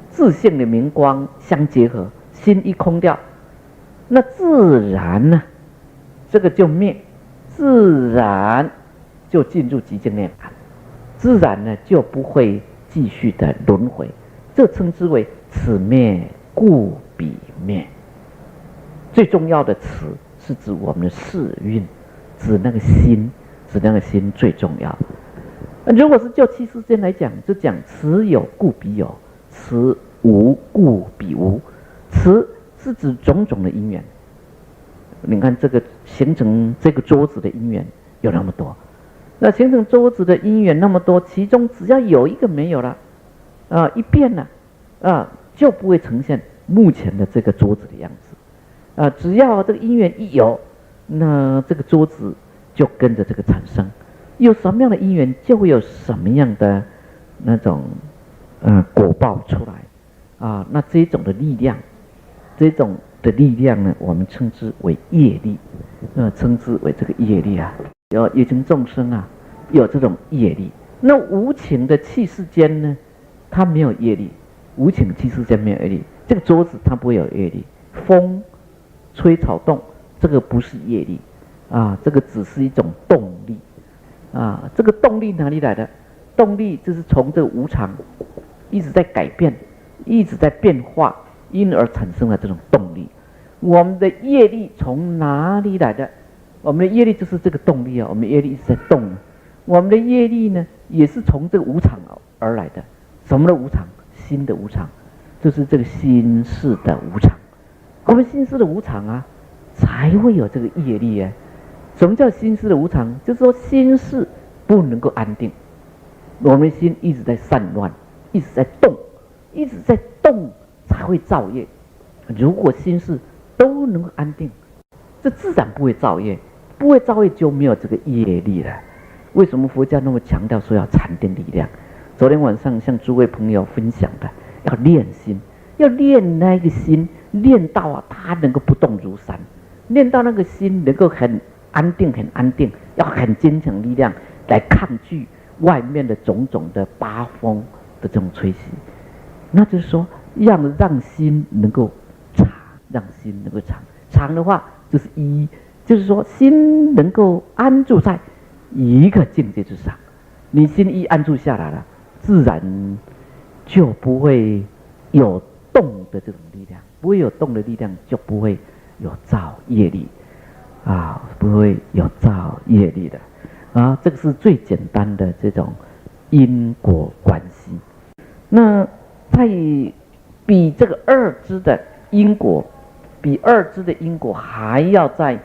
自性的明光相结合，心一空掉，那自然呢，这个就灭，自然就进入极静涅槃，自然呢就不会继续的轮回，这称之为此灭故彼灭。最重要的词是指我们的世蕴，指那个心，指那个心最重要。如果是就七世间来讲，就讲此有故彼有，此无故彼无。此是指种种的因缘。你看这个形成这个桌子的因缘有那么多，那形成桌子的因缘那么多，其中只要有一个没有了，一变了，就不会呈现目前的这个桌子的样子。只要这个因缘一有，那这个桌子就跟着这个产生。有什么样的因缘，就会有什么样的那种果报出来那这种的力量，这种的力量呢，我们称之为业力，称之为这个业力啊。有情众生啊，有这种业力。那无情的气世间呢，它没有业力，无情气世间没有业力。这个桌子它不会有业力，风吹草动，这个不是业力这个只是一种动力这个动力哪里来的？动力就是从这个无常一直在改变，一直在变化，因而产生了这种动力。我们的业力从哪里来的？我们的业力就是这个动力我们的业力一直在动。我们的业力呢，也是从这个无常而来的。什么的无常？心的无常，就是这个心事的无常。我们心事的无常才会有这个业力什么叫心事的无常？就是说心事不能够安定，我们心一直在散乱，一直在动，一直在动才会造业。如果心事都能够安定，这自然不会造业，不会造业就没有这个业力了。为什么佛教那么强调说要禅定力量？昨天晚上向诸位朋友分享的，要练心，要练那个心，练到它能够不动如山，练到那个心能够很安定，很安定，要很坚强力量来抗拒外面的种种的八风的这种吹袭。那就是说，让心能够长，让心能够长。长的话，就是说心能够安住在一个境界之上。你心一安住下来了，自然就不会有动的这种力量，不会有动的力量，就不会有造业力不会有造业力的这个是最简单的这种因果关系。那在比这个二支的因果，比二支的因果还要再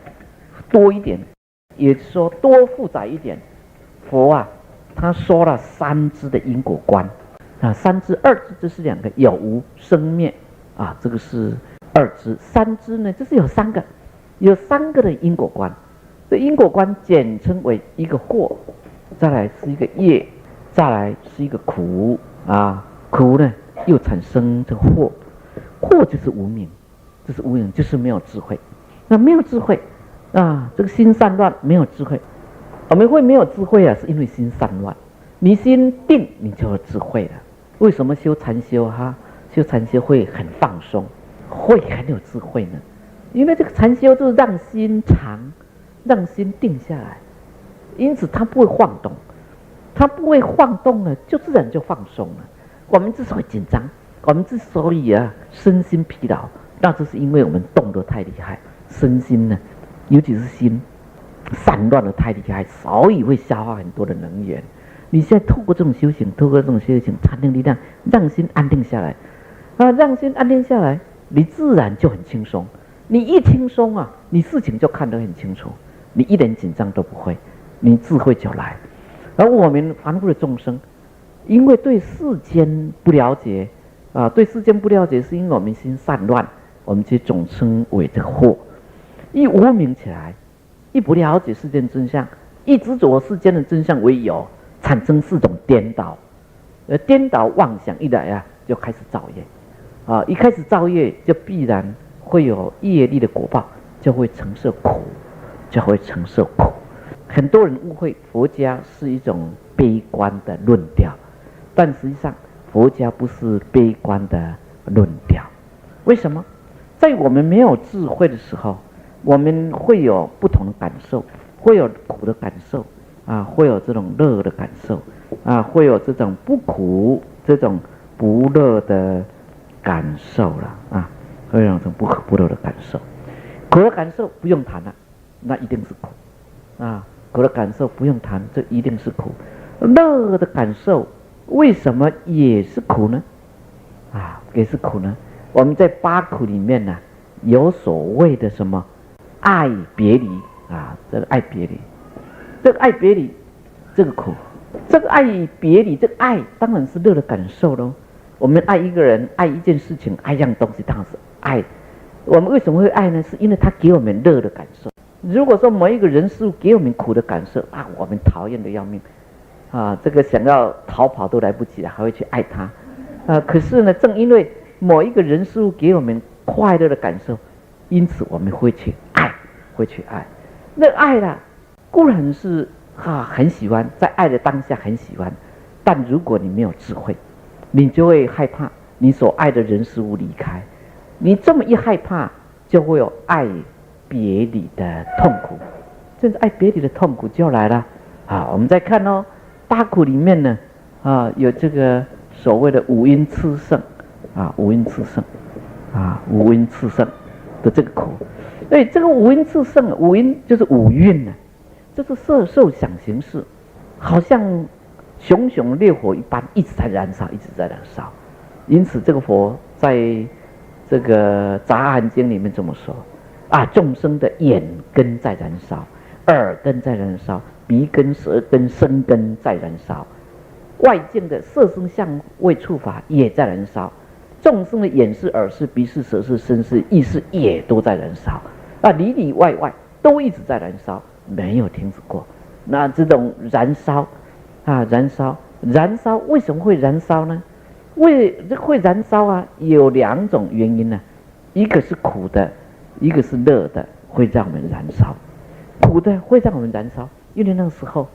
多一点，也就是说多复杂一点。佛他说了三支的因果观三支，二支这是两个，有无生灭这个是二支。三支呢，就是有三个的因果观。这因果观简称为一个祸，再来是一个业，再来是一个苦苦呢又产生这个祸，祸就是无明，就是无明，就是没有智慧。那没有智慧这个心散乱，没有智慧。我们会没有智慧是因为心散乱。你心定，你就有智慧了。为什么修禅修修禅修会很放松，会很有智慧呢？因为这个禅修就是让心长，让心定下来，因此它不会晃动，它不会晃动了，就自然就放松了。我们之所以紧张，我们之所以身心疲劳，那就是因为我们动得太厉害，身心呢，尤其是心散乱的太厉害，所以会消耗很多的能源。你现在透过这种修行，禅定力量，让心安定下来让心安定下来，你自然就很轻松。你一轻松你事情就看得很清楚，你一点紧张都不会，你智慧就来。而我们凡夫的众生，因为对世间不了解对世间不了解，是因为我们心散乱，我们就总称为这个惑。一无明起来，一不了解世间真相，一执着世间的真相为有，产生4种颠倒，颠倒妄想一来就开始造业一开始造业就必然会有业力的果报，就会承受苦，很多人误会佛家是一种悲观的论调，但实际上佛家不是悲观的论调。为什么？在我们没有智慧的时候，我们会有不同的感受，会有苦的感受会有这种乐的感受会有这种不苦、这种不乐的感受了会有这种不苦不乐的感受。苦的感受不用谈了，那一定是苦苦的感受不用谈，这一定是苦。乐的感受为什么也是苦呢？也是苦呢？我们在8苦里面有所谓的什么爱别离这个爱别离，这个爱别离，这个苦，这个爱别离，这个爱当然是乐的感受咯。我们爱一个人，爱一件事情，爱一样东西，当然是爱。我们为什么会爱呢？是因为他给我们乐的感受。如果说某一个人事物给我们苦的感受我们讨厌的要命这个想要逃跑都来不及了，还会去爱他可是呢，正因为某一个人事物给我们快乐的感受，因此我们会去爱，那爱固然是很喜欢，在爱的当下很喜欢，但如果你没有智慧，你就会害怕你所爱的人事物离开。你这么一害怕，就会有爱别离的痛苦，甚至爱别离的痛苦就来了我们再看8苦里面呢有这个所谓的五阴炽盛五阴炽盛的这个苦。所以这个五阴炽盛，五阴就是五蕴就是色受想行识，好像熊熊烈火一般，一直在燃烧。因此这个佛在这个《杂含经》里面这么说众生的眼根在燃烧，耳根在燃烧，鼻根、舌根、身根在燃烧，外境的色声相味触法也在燃烧，众生的眼视、耳视、鼻视、舌视、身视、意识也都在燃烧里里外外都一直在燃烧，没有停止过。那这种燃烧燃烧为什么会燃烧呢？会燃烧有2种原因一个是苦的，一个是乐的，会让我们燃烧。苦的会让我们燃烧，因为那个时候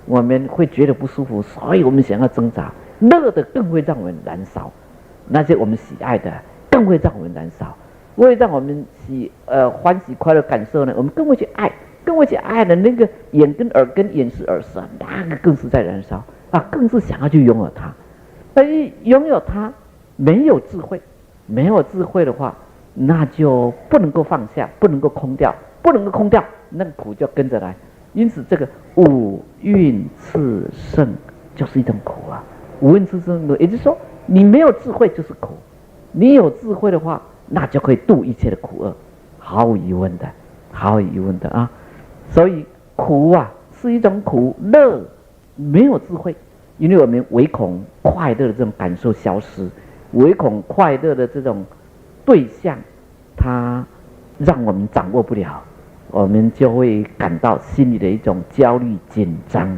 我们会觉得不舒服，所以我们想要挣扎。乐的更会让我们燃烧，那些我们喜爱的更会让我们燃烧，会让我们欢喜快乐感受呢，我们更会去爱，的那个眼跟耳根、眼视耳视那个更是在燃烧更是想要去拥有它。所以拥有它没有智慧的话，那就不能够放下，不能够空掉，那个苦就跟着来。因此这个五蕴炽盛就是一种苦五蕴炽盛，也就是说你没有智慧就是苦，你有智慧的话，那就可以度一切的苦厄，毫无疑问的所以苦是一种苦，乐没有智慧，因为我们唯恐快乐的这种感受消失，唯恐快乐的这种对象它让我们掌握不了，我们就会感到心里的一种焦虑紧张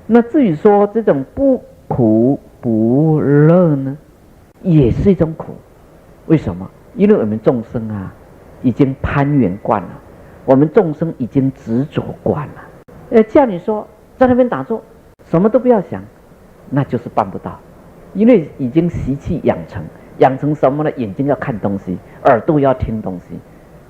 那至于说这种不苦不乐呢，也是一种苦。为什么？因为我们众生已经攀缘惯了，我们众生已经执着惯了。叫你说在那边打坐什么都不要想，那就是办不到，因为已经习气养成什么呢？眼睛要看东西，耳朵要听东西，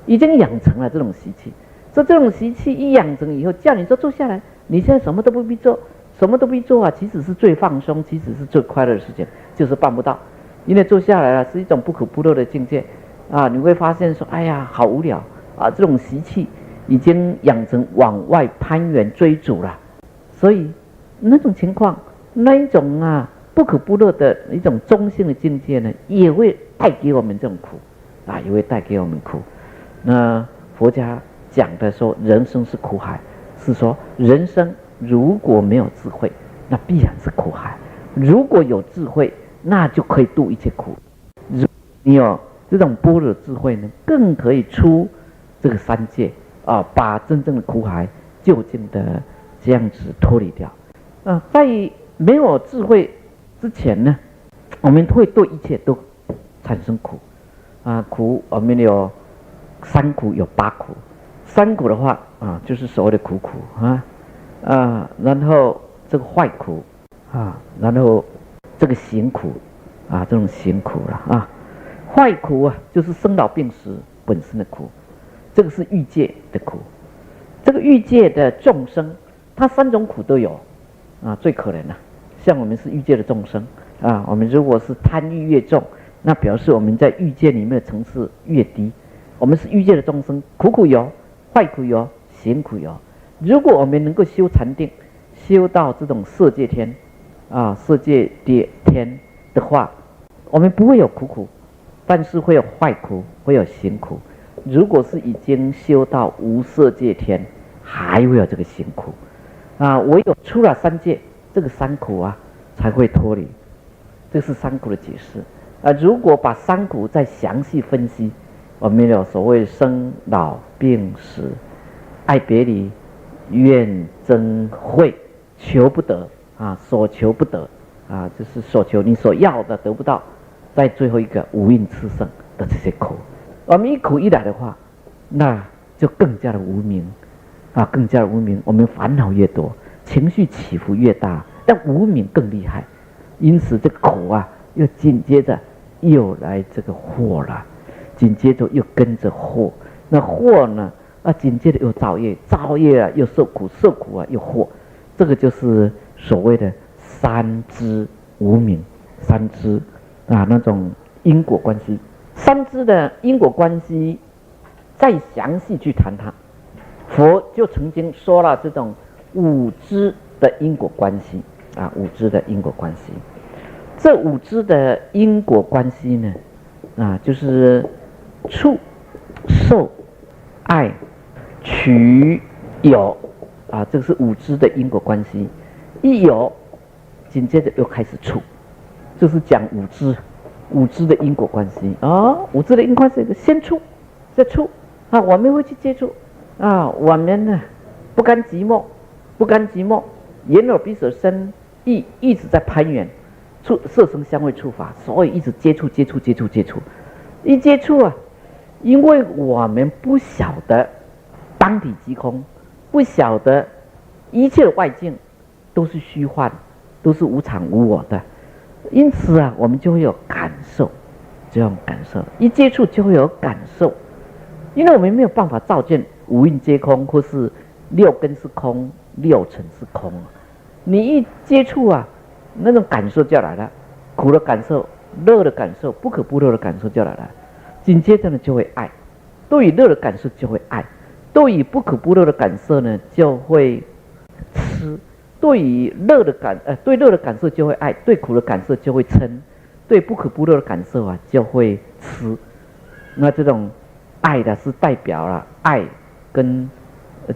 已经养成了这种习气。所以这种习气一养成以后，叫你说坐下来，你现在什么都不必做，什么都不做啊，其实是最放松，其实是最快乐的事情，就是办不到。因为坐下来了是一种不苦不乐的境界啊，你会发现说，哎呀，好无聊啊，这种习气已经养成往外攀援追逐了，所以那种情况，那一种啊不苦不乐的一种中性的境界呢，也会带给我们这种苦啊，也会带给我们苦。那佛家讲的说，人生是苦海，是说人生如果没有智慧，那必然是苦海；如果有智慧，那就可以度一切苦。如你有这种般若智慧呢，更可以出这个三界啊，把真正的苦海就近的这样子脱离掉。在没有智慧之前呢，我们会对一切都产生苦啊。苦我们有三苦，有八苦。三苦的话啊，就是所谓的苦苦然后这个坏苦啊，然后这个行苦啊，这种行苦了啊。坏苦啊，就是生老病死本身的苦，这个是欲界的苦。这个欲界的众生，他三种苦都有啊，最可怜了。像我们是欲界的众生啊，我们如果是贪欲越重，那表示我们在欲界里面的层次越低。我们是欲界的众生，苦苦有，坏苦有，行苦有。如果我们能够修禅定，修到这种色界天啊，色界天的话，我们不会有苦苦，但是会有坏苦，会有行苦。如果是已经修到无色界天，还会有这个行苦啊。唯有出了三界，这个三苦啊才会脱离。这是三苦的解释啊。如果把三苦再详细分析，我们有所谓生老病死、爱别离、怨憎会、求不得啊，所求不得啊，就是所求你所要的得不到，在最后一个五蕴炽盛的这些苦，我们一苦一来的话，那就更加的无明啊，更加的无明。我们烦恼越多，情绪起伏越大，但无明更厉害，因此这个苦啊，又紧接着又来这个祸了。紧接着又跟着祸，那祸呢紧接着又造业，造业啊又受苦，受苦啊又祸，这个就是所谓的三支无明，三支啊那种因果关系。三支的因果关系再详细去谈它，佛就曾经说了这种五支的因果关系啊，五支的因果关系。这五支的因果关系呢就是触、受、爱、取、有啊，这个是五支的因果关系。一有，紧接着又开始触，就是讲五支的因果关系啊。五支的因果关系，先触，再触啊，我们会去接触啊，我们呢不甘寂寞，眼耳鼻舌身意一直在攀援，色声香味触法，所以一直接触，一接触啊。因为我们不晓得当体即空，不晓得一切的外境都是虚幻，都是无常无我的，因此啊，我们就会有感受，这种感受一接触就会有感受。因为我们没有办法照见五蕴皆空，或是六根是空，六尘是空。你一接触啊，那种感受就来了，苦的感受、乐的感受、不可不乐的感受就来了。紧接着呢，就会爱，对于乐的感受就会爱，对于不可不乐的感受呢，就会痴；对于对乐的感受就会爱，对苦的感受就会嗔，对不可不乐的感受啊，就会痴。那这种爱的是代表了爱跟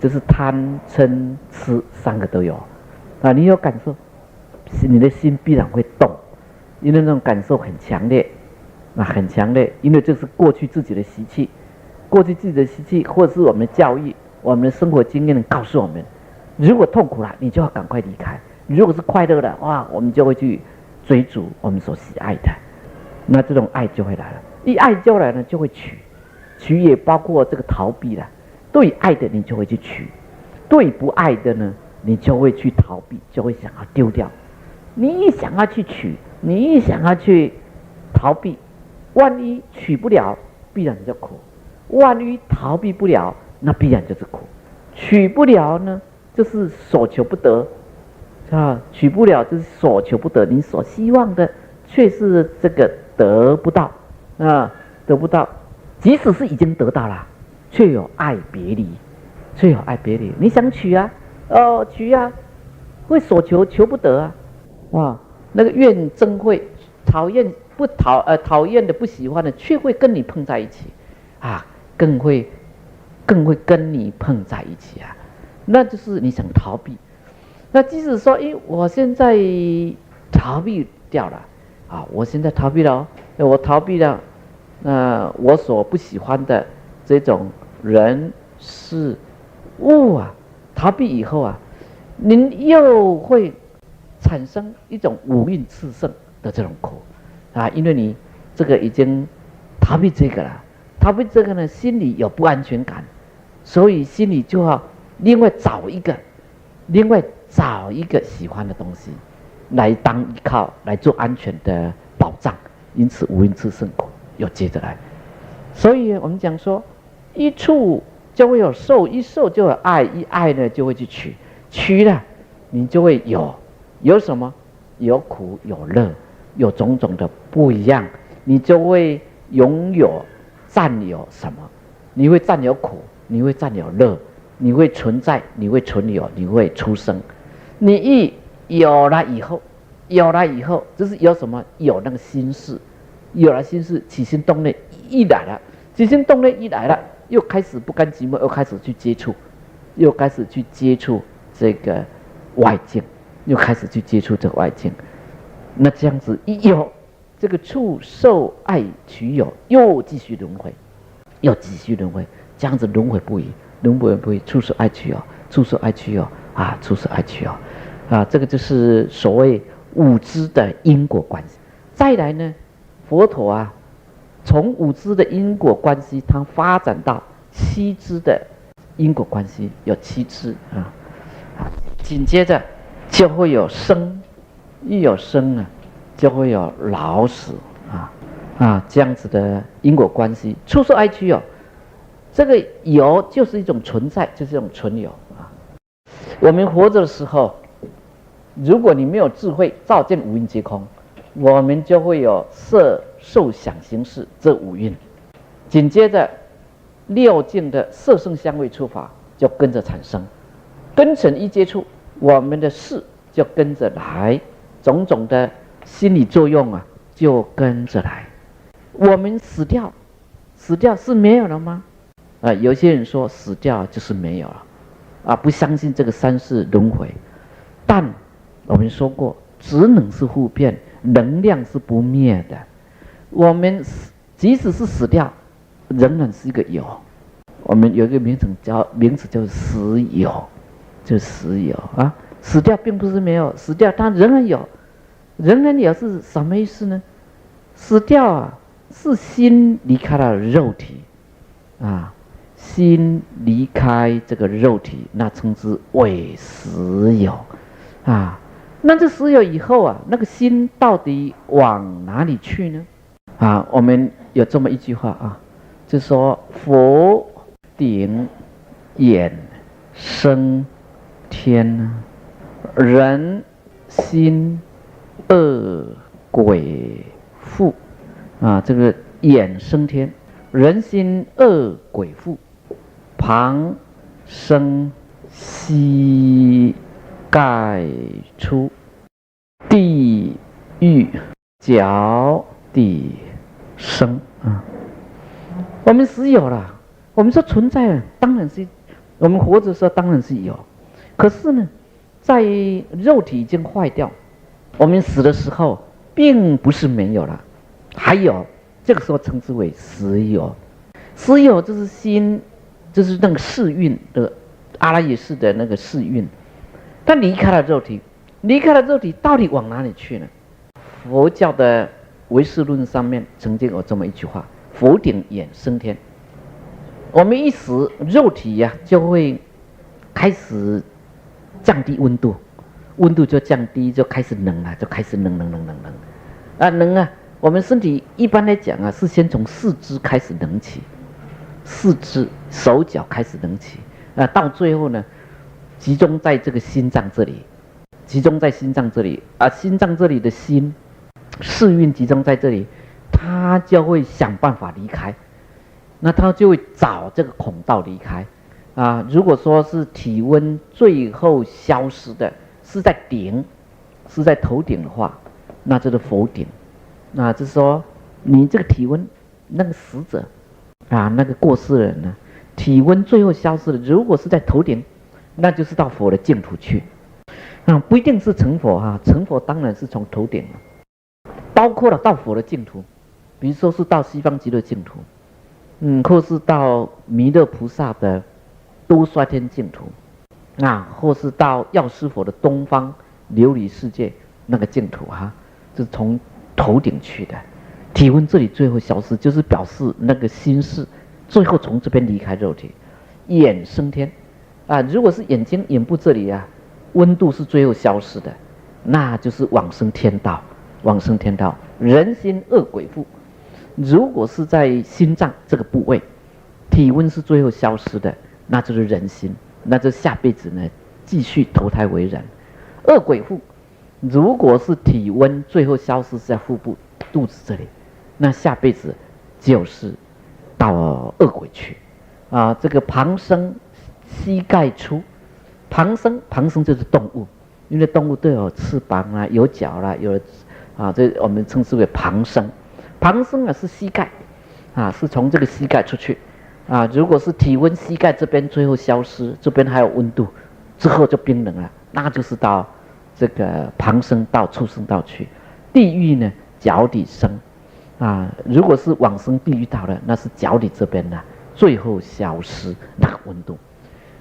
就是贪嗔痴三个都有啊。你有感受，你的心必然会动，因为那种感受很强烈。很强烈，因为这是过去自己的习气，或者是我们的教育、我们的生活经验告诉我们，如果痛苦了，你就要赶快离开；如果是快乐的，我们就会去追逐我们所喜爱的，那这种爱就会来了。一爱就来呢，就会取也包括这个逃避了。对爱的你就会去取，对不爱的呢，你就会去逃避，就会想要丢掉。你一想要去取，你一想要去逃避，万一取不了，必然就苦；万一逃避不了，那必然就是苦。取不了呢，就是所求不得，取不了就是所求不得，你所希望的却是这个得不到得不到，即使是已经得到了，却有爱别离，你想取啊，取啊，会所求求不得那个怨憎会，讨厌的不喜欢的，却会跟你碰在一起更会跟你碰在一起那就是你想逃避。那即使说，我现在逃避掉了我现在逃避了我逃避了我所不喜欢的这种人事物逃避以后您又会产生一种五蕴炽盛的这种苦因为你这个已经逃避这个了，逃避这个呢，心里有不安全感，所以心里就要另外找一个喜欢的东西来当依靠，来做安全的保障，因此五蕴炽盛苦又接着来。所以我们讲说，一触就会有受，一受就有爱，一爱呢就会去取了，你就会有什么？有苦有乐，有种种的不一样，你就会拥有占有什么？你会占有苦，你会占有乐，你会存在，你会存有，你会出生。你一有了以后，就是有什么？有那个心事，有了心事，起心动念一来了，又开始不甘寂寞，又开始去接触这个外境，那这样子一有这个触受爱取有，又继续轮回，这样子轮回不已，触受爱取有，这个就是所谓五支的因果关系。再来呢，佛陀从五支的因果关系，它发展到七支的因果关系，有七支紧接着就会有生，一有生就会有老死这样子的因果关系。触受爱取有，这个有就是一种存在，就是一种存有我们活着的时候，如果你没有智慧照见五蕴皆空，我们就会有色受想行识这五蕴，紧接着六境的色声香味触法就跟着产生，根尘一接触，我们的事就跟着来，种种的心理作用就跟着来。我们死掉是没有了吗？有些人说死掉就是没有了不相信这个三世轮回。但我们说过，职能是互变，能量是不灭的。我们即使是死掉，仍然是一个有。我们有一个名词叫死有，就是死有死掉并不是没有，死掉它仍然有，是什么意思呢？死掉是心离开了肉体心离开这个肉体，那称之为死有那这死有以后那个心到底往哪里去呢？我们有这么一句话就说佛顶眼生天人心恶鬼妇这个眼生天，人心恶鬼妇，旁生膝盖出，地狱脚底生我们死有了，我们说存在当然是我们活着的时候当然是有，可是呢，在肉体已经坏掉，我们死的时候并不是没有了，还有这个时候称之为死有。死有就是心，就是那个世运的阿赖耶识的那个世运，它离开了肉体，到底往哪里去呢？佛教的唯识论上面曾经有这么一句话：佛顶眼生天。我们一死，肉体就会开始降低温度，就降低，就开始冷了，冷我们身体一般来讲是先从四肢开始冷起，四肢手脚开始冷起到最后呢，集中在这个心脏这里，集中在心脏这里啊，心脏这里的心世运集中在这里，他就会想办法离开，那他就会找这个孔道离开啊。如果说是体温最后消失的是在顶，是在头顶的话，那就是佛顶。那就是说，你这个体温，那个死者啊，那个过世人呢，体温最后消失的，如果是在头顶，那就是到佛的净土去。不一定是成佛哈，成佛当然是从头顶了，包括了到佛的净土，比如说是到西方极乐净土，或是到弥勒菩萨的多衰天净土，或是到药师佛的东方琉璃世界那个净土哈，就是从头顶去的。体温这里最后消失，就是表示那个心事最后从这边离开肉体，眼升天啊。如果是眼睛眼部这里啊，温度是最后消失的，那就是往生天道。往生天道，人心恶鬼附。如果是在心脏这个部位，体温是最后消失的，那就是人心，那就下辈子呢继续投胎为人。恶鬼附，如果是体温最后消失是在腹部肚子这里，那下辈子就是到恶鬼去啊。这个旁生膝盖出，旁生就是动物，因为动物都有翅膀啦，有脚啦，有这我们称之为旁生。旁生是膝盖是从这个膝盖出去如果是体温膝盖这边最后消失，这边还有温度，之后就冰冷了，那就是到这个旁生到畜生道去。地狱呢，脚底生如果是往生地狱道的，那是脚底这边呢最后消失那个温度。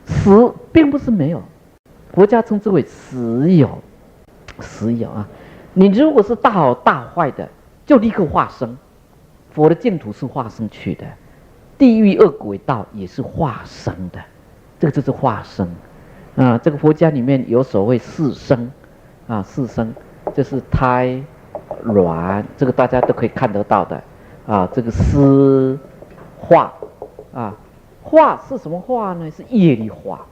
死并不是没有，佛家称之为死有，死有你如果是大好大坏的，就立刻化生。佛的净土是化生去的，地狱恶鬼道也是化生的，这个就是化生这个佛家里面有所谓四生四生就是胎卵，这个大家都可以看得到的这个思化化是什么化呢？是业力化，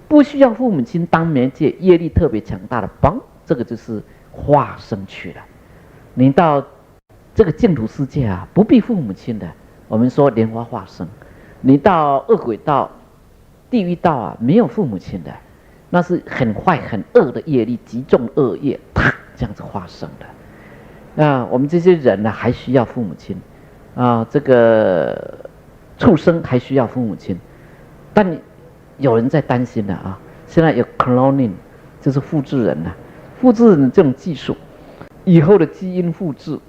不需要父母亲当媒介，业力特别强大的帮，这个就是化生去了。你到这个净土世界不必父母亲的，我们说莲花化生。你到恶鬼道、地狱道没有父母亲的，那是很坏很恶的业力，极重恶业，这样子化生的。我们这些人呢，还需要父母亲这个畜生还需要父母亲，但有人在担心了现在有 cloning， 就是复制人复制人这种技术，以后的基因复制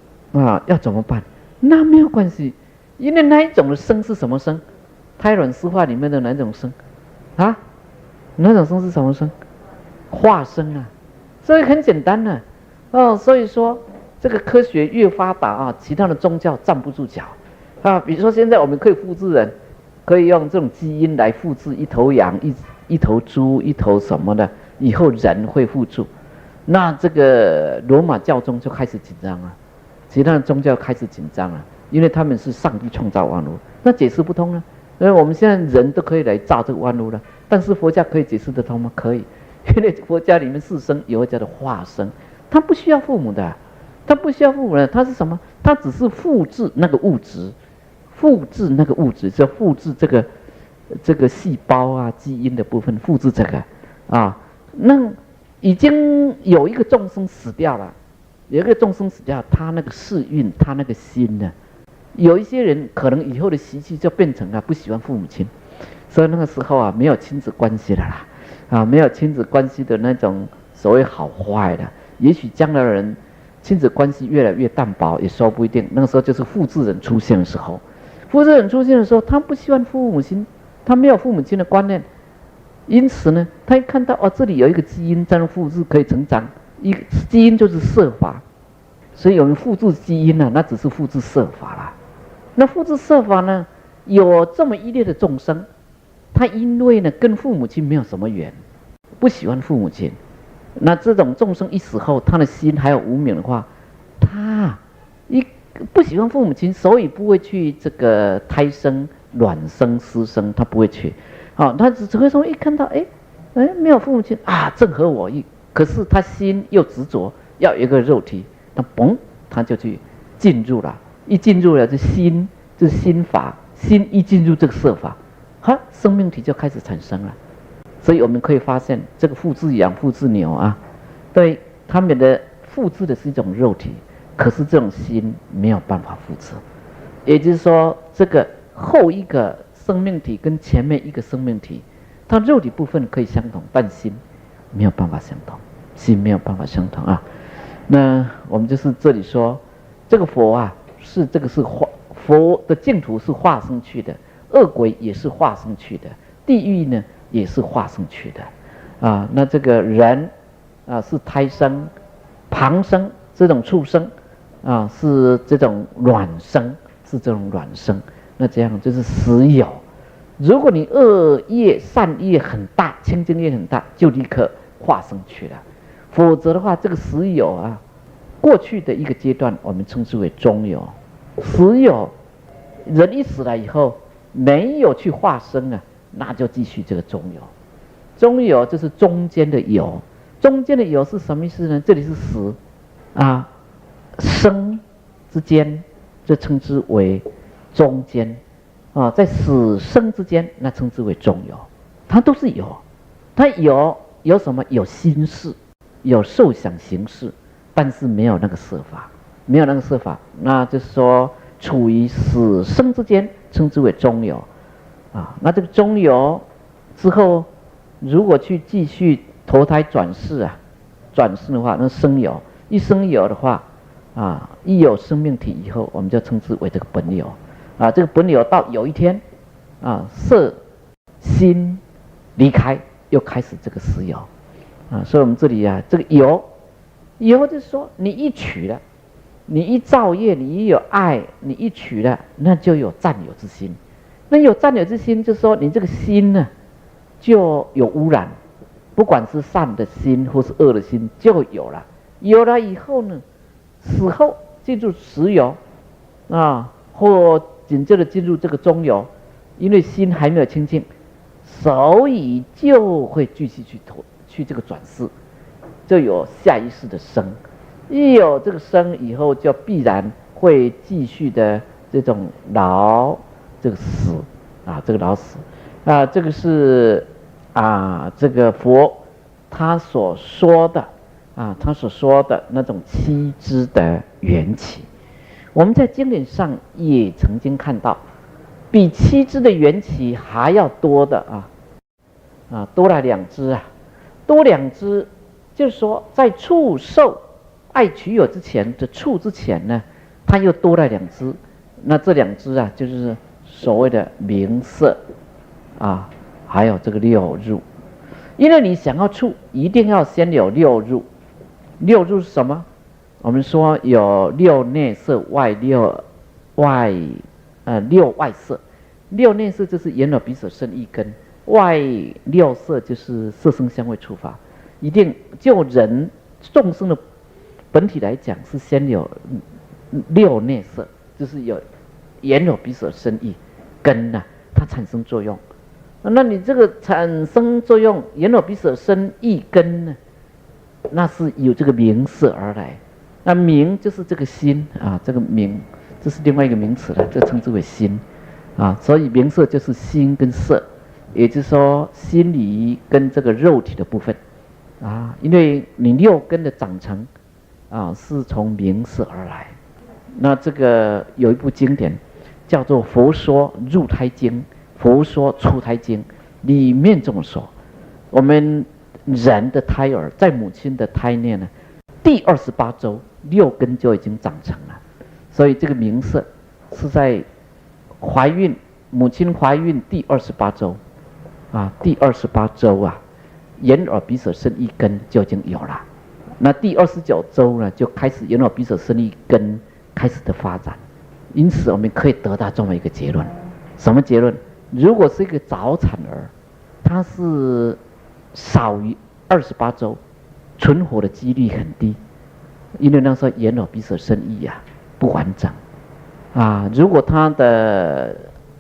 要怎么办？那没有关系，因为那一种的生是什么生？胎卵湿化里面的哪种生哪种生是什么生？化生所以很简单所以说这个科学越发达其他的宗教站不住脚比如说现在我们可以复制人，可以用这种基因来复制一头羊、一头猪、一头什么的，以后人会复制。那这个罗马教宗就开始紧张其他的宗教开始紧张因为他们是上帝创造万物，那解释不通因为我们现在人都可以来造这个万物了，但是佛家可以解释得通吗？可以，因为佛家里面四生有一叫的化生，他不需要父母的，他不需要父母的，他是什么？他只是复制那个物质，就复制这个细胞基因的部分，复制这个那已经有一个众生死掉了，他那个世运，他那个心呢，有一些人可能以后的习气就变成不喜欢父母亲，所以那个时候没有亲子关系了啦没有亲子关系的那种所谓好坏的，也许将来的人亲子关系越来越淡薄也说不一定。那个时候就是复制人出现的时候，他不希望父母亲，他没有父母亲的观念，因此呢，他一看到这里有一个基因在那复制可以成长，基因就是色法，所以我们复制基因那只是复制色法啦。那复制色法呢，有这么一类的众生，他因为呢跟父母亲没有什么缘，不喜欢父母亲，那这种众生一死后，他的心还有无明的话，他不喜欢父母亲，所以不会去这个胎生、卵生、湿生，他不会去他只会说一看到没有父母亲正合我意，可是他心又执着要有一个肉体，那嘣，他就去进入了，一进入了这心，这心法，心一进入这个色法，哈，生命体就开始产生了。所以我们可以发现，这个父之羊、父之牛啊，对他们的复制的是一种肉体，可是这种心没有办法复制。也就是说，这个后一个生命体跟前面一个生命体，它肉体部分可以相同，但心没有办法相同，心没有办法相同啊。那我们就是这里说，这个佛啊，是这个是佛的净土是化生去的，恶鬼也是化生去的，地狱呢也是化生去的啊。那这个人啊是胎生、旁生这种畜生啊，是这种卵生。是这种卵生，那这样就是实有。如果你恶业、善业很大，清净业很大，就立刻化生去了。否则的话，这个实有啊，过去的一个阶段，我们称之为中有。实有，人一死了以后，没有去化生啊，那就继续这个中有。中有就是中间的有，中间的有是什么意思呢？这里是死啊，生之间。这称之为中间啊，在死生之间，那称之为中有，它都是有，它有什么？有心事，有受想行识，但是没有那个色法，没有那个色法，那就是说处于死生之间，称之为中有啊。那这个中有之后，如果去继续投胎转世啊，转世的话，那生有，一生有的话。啊，一有生命体以后，我们就称之为这个本有，啊，这个本有到有一天，啊，色心离开，又开始这个实有，啊，所以我们这里啊，这个有就是说，你一取了，你一造业，你一有爱，你一取了，那就有占有之心，那有占有之心，就是说你这个心呢，就有污染，不管是善的心或是恶的心，就有了，有了以后呢？死后进入实有啊，或紧接着进入这个中有，因为心还没有清净，所以就会继续去这个转世，就有下一世的生。一有这个生以后，就必然会继续的这种老这个死啊，这个老死啊，这个是啊，这个佛他所说的。啊，他所说的那种七支的缘起，我们在经典上也曾经看到，比七支的缘起还要多的多了2支啊，多2支，就是说在触受爱取有之前的触之前呢，它又多了2支，那这2支啊，就是所谓的名色啊，还有这个6入，因为你想要触，一定要先有6入。6入是什么？我们说有6内色外6外色，6内色就是眼耳鼻舌身意根，外6色就是色声香味触法。一定就人众生的本体来讲，是先有6内色，就是有眼耳鼻舌身意根呐，它产生作用。那你这个产生作用，眼耳鼻舌身意根呢？那是由这个名色而来，那名就是这个心啊，这个名这是另外一个名词了，这称之为心啊。所以名色就是心跟色，也就是说心理跟这个肉体的部分啊。因为你6根的长成啊，是从名色而来。那这个有一部经典叫做《佛说入胎经》，《佛说出胎经》里面这么说，我们。人的胎儿在母亲的胎内呢，第28周6根就已经长成了，所以这个名色是在怀孕，母亲怀孕第28周啊，第28周啊，眼耳鼻舌身意根就已经有了。那第29周呢，就开始眼耳鼻舌身意根开始的发展。因此，我们可以得到这么一个结论：什么结论？如果是一个早产儿，他是少于28周，存活的几率很低，因为那时候眼耳鼻舌身意啊不完整啊。如果他的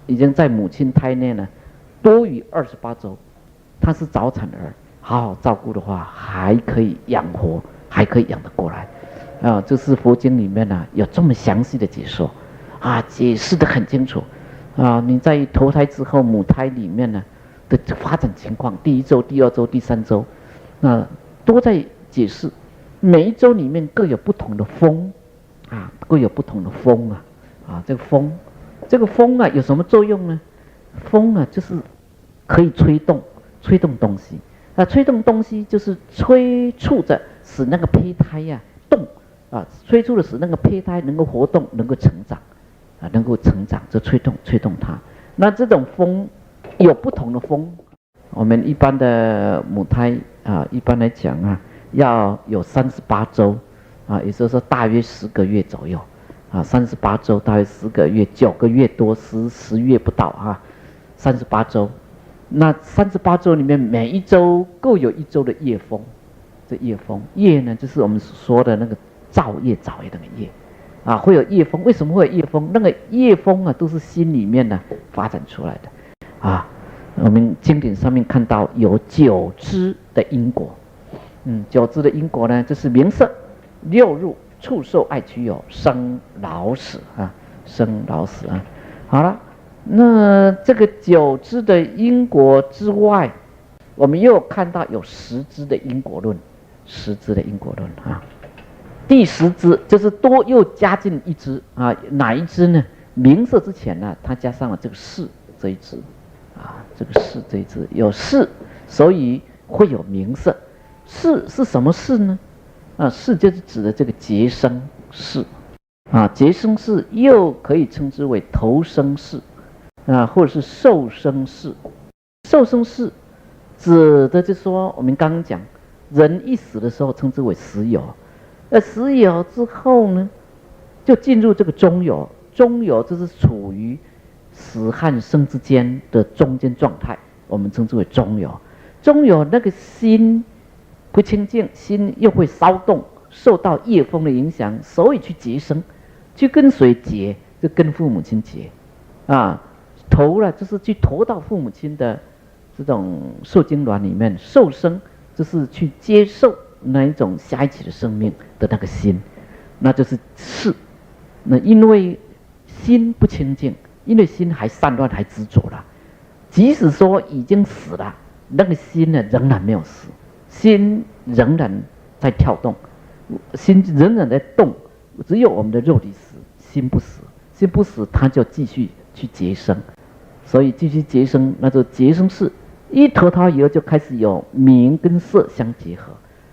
已经在母亲胎内呢多于28周，他是早产儿，好好照顾的话，还可以养活，还可以养得过来。这是佛经里面呢有这么详细的解说，解释得很清楚。你在投胎之后，母胎里面呢的发展情况，第1周、第2周、第3周，都在解释。每一周里面各有不同的风，各有不同的风这个风有什么作用呢？风就是可以吹动东西。吹动东西就是催促着使那个胚胎动催促的使那个胚胎能够活动，能够成长，就催动它。那这种风有不同的风，我们一般的母胎一般来讲要有38周也就是说大约10个月左右38周大约10个月，9个月多10月不到38周。那38周里面每一周各有1周的夜风，这夜呢就是我们说的那个造业的那个业会有夜风。为什么会有夜风？那个夜风都是心里面呢发展出来的我们经典上面看到有9支的因果，9支的因果呢就是名色、六入、触受、爱取有、生老死好了。那这个9支的因果之外，我们又看到有10支的因果论第10支就是多又加进1支哪一支呢？名色之前呢，它加上了这个识这一支这个识这一支有识，所以会有名色。识是什么识呢？识就是指的这个结生识结生识又可以称之为投生识或者是受生识。受生识指的就是说，我们刚刚讲人一死的时候称之为死有，死有之后呢，就进入这个中有。中有就是处于死和生之间的中间状态，我们称之为中有。中有那个心不清净，心又会骚动，受到业风的影响，所以去结生，去跟谁结？就跟父母亲结投了就是去投到父母亲的这种受精卵里面，受生就是去接受那一种下一期的生命的那个心，那就是识。那因为心不清净，因为心还散乱还执着了，即使说已经死了，那个心呢仍然没有死，心仍然在跳动，心仍然在动，只有我们的肉体死，心不死。心不死，它就继续去结生，所以继续结生，那就结生识一投胎以后就开始有名跟色相结合。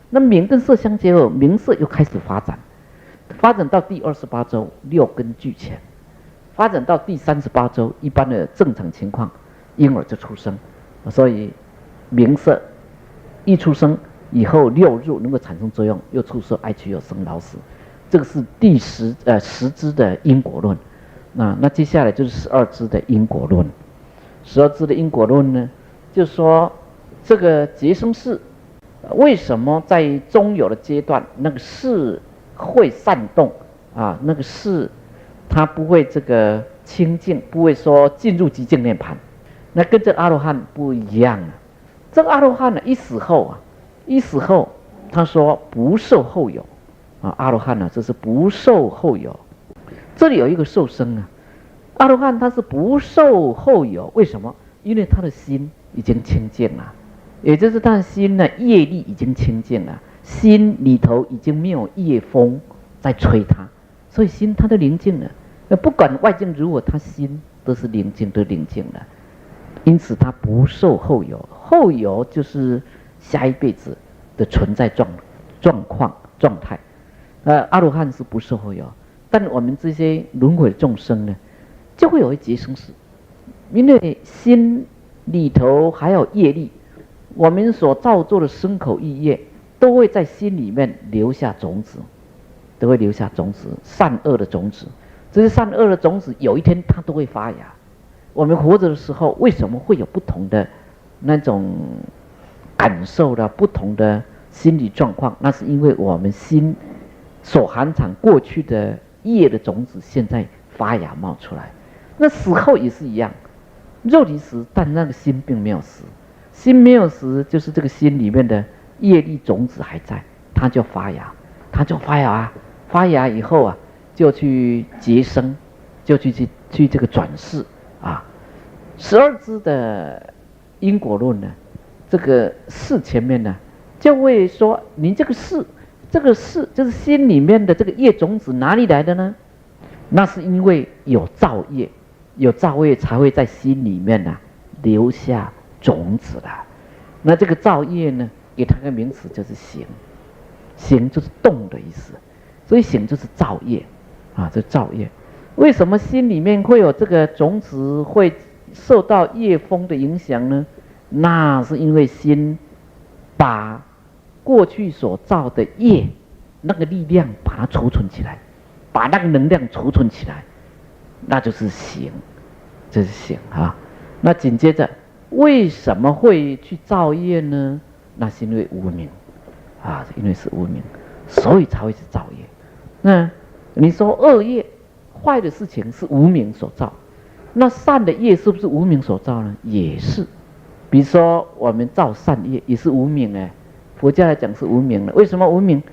那名跟色相结合，名色又开始发展到第28周6根俱全，发展到第38周，一般的正常情况婴儿就出生，所以名色一出生以后6入能够产生作用，又触受、爱取有、生老死，这个是第10支的因果论。那接下来就是12支的因果论。12支的因果论呢，就是说这个结生识为什么在中有的阶段，那个识会散动那个识它不会这个清净，不会说进入极静涅槃。那跟这阿罗汉不一样这个阿罗汉一死后他说不受后有阿罗汉这是不受后有。这里有一个受生阿罗汉他是不受后有，为什么？因为他的心已经清净了，也就是他的心呢业力已经清净了，心里头已经没有业风在催他，所以心他都宁静了。不管外境如何，他心都是宁静的，因此他不受后有。后有就是下一辈子的存在状态。阿罗汉是不受后有。但我们这些轮回众生呢，就会有一结生识，因为心里头还有业力，我们所造作的身口意业，都会在心里面留下种子，善恶的种子。这些善恶的种子，有一天它都会发芽。我们活着的时候，为什么会有不同的那种感受的不同的心理状况？那是因为我们心所含藏过去的业的种子现在发芽冒出来。那死后也是一样，肉体死，但那个心并没有死，心没有死，就是这个心里面的业力种子还在，它就发芽，发芽以后啊，就去结生，就去这个转世啊。12支的因果论呢，这个世前面呢，就会说你这个世就是心里面的这个业种子哪里来的呢？那是因为有造业，有造业才会在心里面呢留下种子的。那这个造业呢，给它个名词就是行，行就是动的意思，所以行就是造业啊，这造业。为什么心里面会有这个种子会受到业风的影响呢？那是因为心把过去所造的业那个力量把它储存起来，把那个能量储存起来，那就是行，这是行啊。那紧接着为什么会去造业呢？那是因为无明啊，因为是无明，所以才会去造业。那你说恶业坏的事情是无明所造，那善的业是不是无明所造呢？也是。比如说我们造善业也是无明哎，佛家来讲是无明的。为什么无明？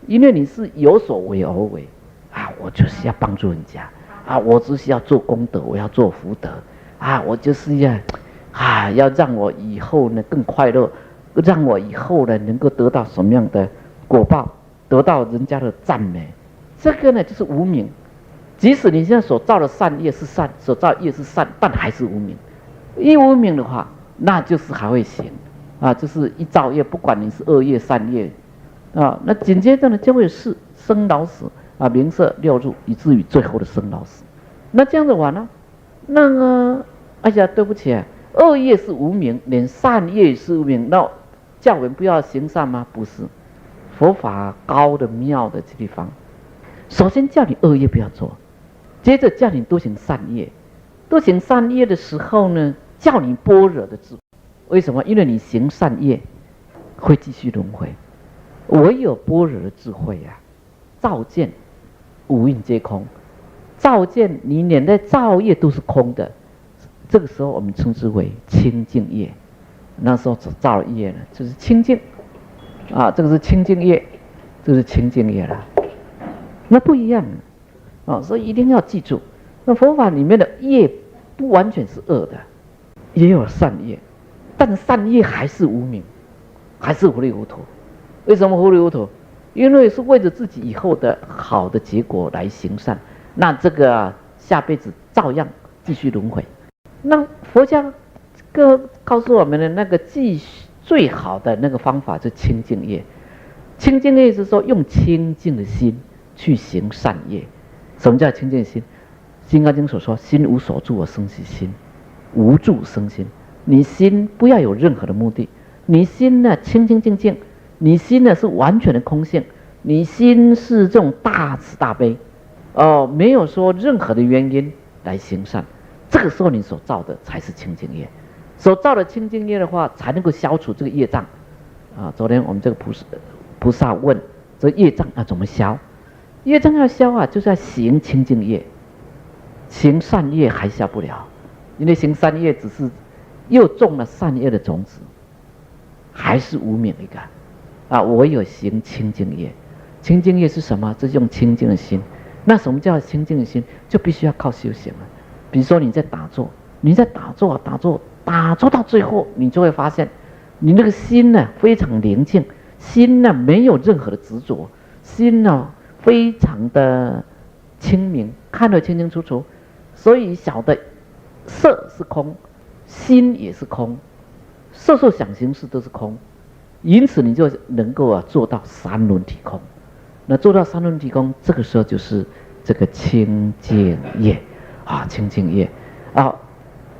因为你是有所为而为啊，我就是要帮助人家啊，我就是要做功德，我要做福德啊，我就是要让我以后呢更快乐，让我以后呢能够得到什么样的果报，得到人家的赞美，这个呢就是无明。即使你现在所造的善业是善，所造的业是善，但还是无明。一无明的话，那就是还会行啊，就是一造业，不管你是恶业善业啊，那紧接着呢就会是生老死啊，名色六入，以至于最后的生老死。那这样子完了，那个哎呀，对不起啊，恶业是无明，连善业也是无明，那叫我们不要行善吗？不是，佛法高的妙的这地方，首先叫你恶业不要做，接着叫你多行善业。多行善业的时候呢，叫你般若的智慧。为什么？因为你行善业会继续轮回，唯有般若的智慧啊，照见五蕴皆空，照见你连在造业都是空的。这个时候我们称之为清净业。那时候所造的业呢，就是清净啊，这个是清净业，这个是清净业了。那不一样啊，所以一定要记住，那佛法里面的业不完全是恶的，也有善业，但善业还是无明，还是糊里糊涂。为什么糊里糊涂？因为是为了自己以后的好的结果来行善，那这个下辈子照样继续轮回。那佛家告诉我们的那个最好的那个方法就是清净业。清净业是说用清净的心去行善业。什么叫清净心？《金刚经》所说，心无所住而生其心，无住生心。你心不要有任何的目的，你心呢清清净净，你心呢是完全的空性，你心是这种大慈大悲，没有说任何的原因来行善。这个时候你所造的才是清净业，所造的清净业的话，才能够消除这个业障啊。昨天我们这个菩萨问，这业障要怎么消？业障要消啊，就是要行清净业，行善业还消不了，因为行善业只是又种了善业的种子，还是无明一个啊。唯有行清净业，清净业是什么？这是用清净的心。那什么叫清净的心？就必须要靠修行了。比如说你在打坐，打坐到最后，你就会发现，你那个心呢非常宁静，心呢没有任何的执着，心呢非常的清明，看得清清楚楚，所以晓得色是空，心也是空，色受想行识都是空，因此你就能够做到三轮体空。那做到三轮体空，这个时候就是这个清净业啊，清净业啊，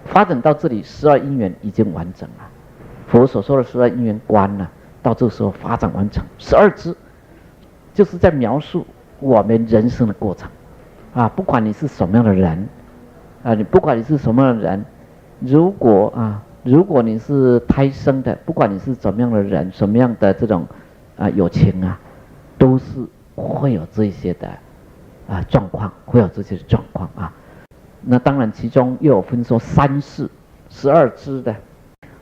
发展到这里，12因缘已经完整了。佛所说的12因缘观呢，到这个时候发展完成，12支就是在描述我们人生的过程啊，不管你是什么样的人啊，不管你是什么样的人，如果你是胎生的，不管你是怎么样的人，什么样的这种友情啊，都是会有这些的状况，会有这些状况啊。那当然其中又有分说3世12支的，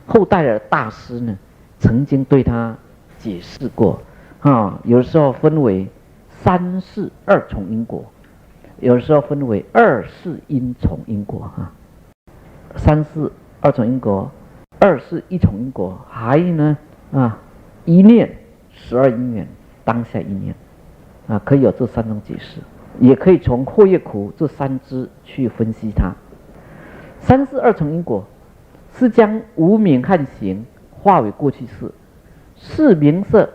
后代的大师呢，曾经对他解释过有的时候分为三世二重因果，有的时候分为二世因重因果三世二重因果，二世一重因果，还有呢一念12因缘，当下一念可以有这3种解释，也可以从祸业苦这3支去分析它。三世二重因果是将无明和行化为过去式，是名色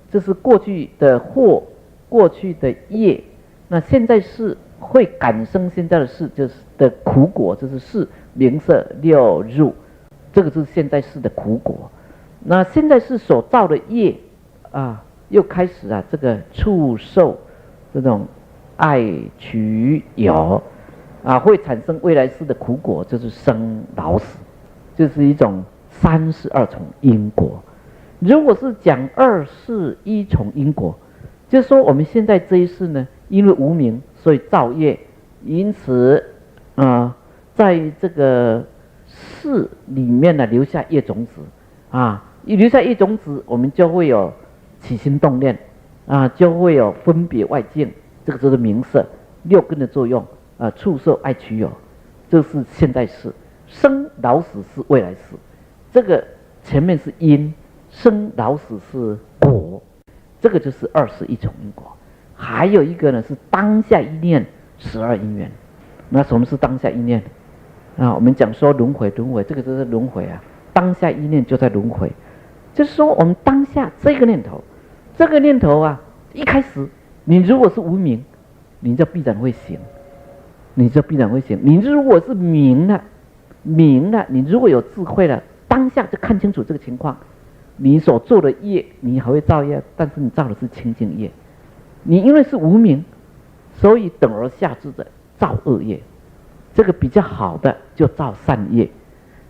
这是过去的祸，过去的业，那现在是会感生现在的事，就是的苦果，就是是名色六入，这个是现在世的苦果。那现在世所造的业又开始这个触受这种爱取有会产生未来世的苦果，就是生老死，就是一种三世二重因果。如果是讲二世一重因果，就是说我们现在这一世呢，因为无明，所以造业，因此在这个世里面呢留下业种子一留下业种子，我们就会有起心动念就会有分别外境，这个就是名色六根的作用触受爱取有，这是现在世。生老死是未来世，这个前面是因，生老死是果，这个就是二世一重因果。还有一个呢是当下一念12因缘。那什么是当下一念我们讲说轮回，这个就是轮回当下一念就在轮回，就是说我们当下这个念头一开始你如果是无明，你就必然会行，你如果是明了，你如果有智慧了，当下就看清楚这个情况，你所做的业你还会造业，但是你造的是清净业。你因为是无明，所以等而下之的造恶业，这个比较好的就造善业，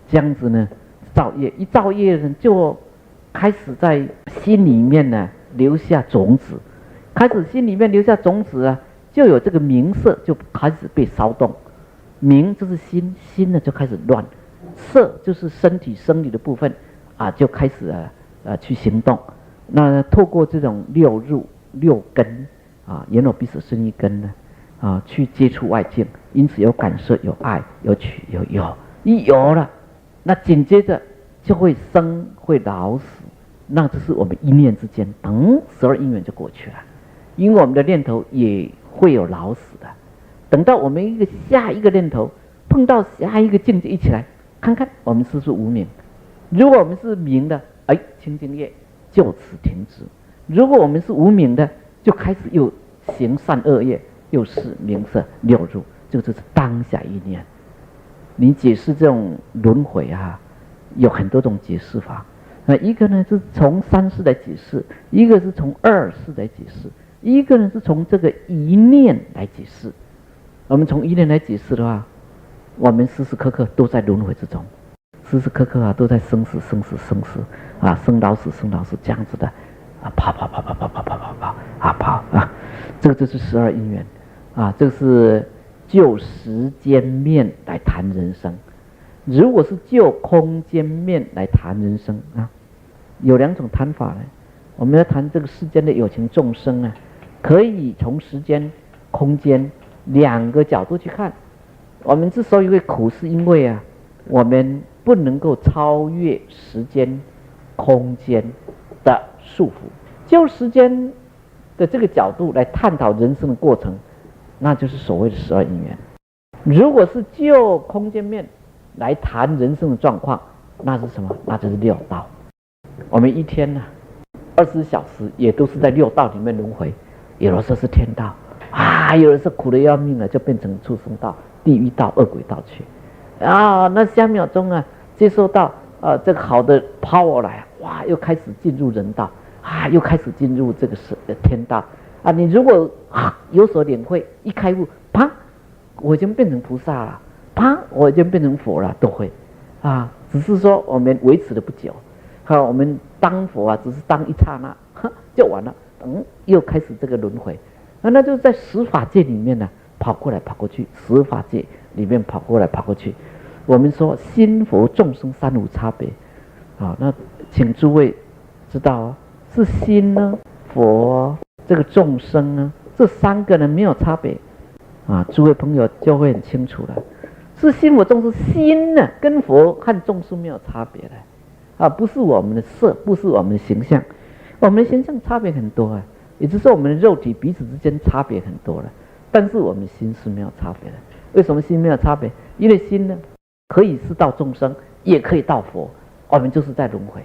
这样子呢造业，一造业呢就开始在心里面呢留下种子，心里面留下种子就有这个名色就开始被骚动。名就是心呢就开始乱，色就是身体生理的部分就开始去行动。那透过这种六入六根眼耳鼻舌身意根呢去接触外境，因此有感受，有爱，有取，有一有了，那紧接着就会生，会老死，那这是我们一念之间，等12因缘就过去了。因为我们的念头也会有老死的，等到我们下一个念头碰到下一个境界一起来，看看我们是不是无明。如果我们是明的，清净业就此停止；如果我们是无明的，就开始又行善恶业，又是名色六入，这个就是当下一念。你解释这种轮回有很多种解释法。那一个呢是从三世来解释，一个是从二世来解释，一个呢是从这个一念来解释。我们从一念来解释的话，我们时时刻刻都在轮回之中，时时刻刻都在生死生老死这样子的跑这个就是12因缘这个是就时间面来谈人生。如果是就空间面来谈人生有2种谈法呢。我们要谈这个世间的有情众生可以从时间空间2个角度去看。我们之所以会苦，是因为我们不能够超越时间空间的束缚。就时间的这个角度来探讨人生的过程，那就是所谓的12因缘。如果是就空间面来谈人生的状况，那是什么？那就是6道。我们一天24小时也都是在6道里面轮回，有的时候是天道有的时候苦得要命了，就变成畜生道、地狱道、恶鬼道去那下秒钟接受到这个好的 power 来又开始进入人道又开始进入这个天道你如果有所领会，一开悟，啪，我已经变成菩萨了，啪，我已经变成佛了，都会只是说我们维持的不久我们当佛只是当一刹那就完了，又开始这个轮回那就是在十法界里面跑过来跑过去，十法界里面跑过来跑过去我们说心佛众生三无差别，啊，那请诸位知道啊，是心呢、佛这个众生呢，这三个呢没有差别，啊，诸位朋友就会很清楚了。是心佛众生，心呢跟佛和众生没有差别的，啊，不是我们的色，不是我们的形象，我们的形象差别很多啊，也就是说我们的肉体彼此之间差别很多了，但是我们心是没有差别的。为什么心没有差别？因为心呢可以是到众生，也可以到佛，我们就是在轮回，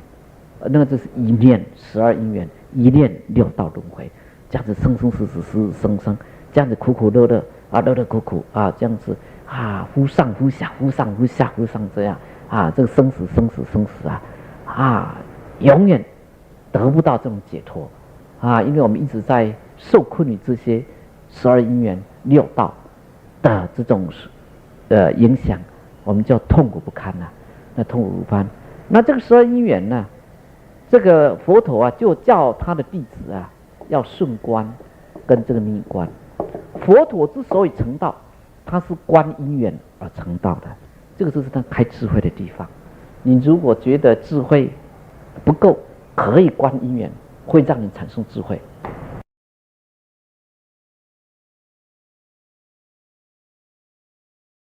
那个就是一念12因缘，一念6道轮回，这样子生生死死，死死生生，这样子苦苦乐乐啊，乐乐苦苦啊，这样子啊，忽上忽下，忽上忽下，忽上这样啊，这个生死生死生死啊，永远得不到这种解脱啊，因为我们一直在受困于这些12因缘6道的这种影响，我们叫痛苦不堪呐，那痛苦不堪。那这个12因缘呢，这个佛陀啊，就叫他的弟子啊，要顺观跟这个逆观。佛陀之所以成道，他是观因缘而成道的，这个就是他开智慧的地方。你如果觉得智慧不够，可以观因缘，会让你产生智慧。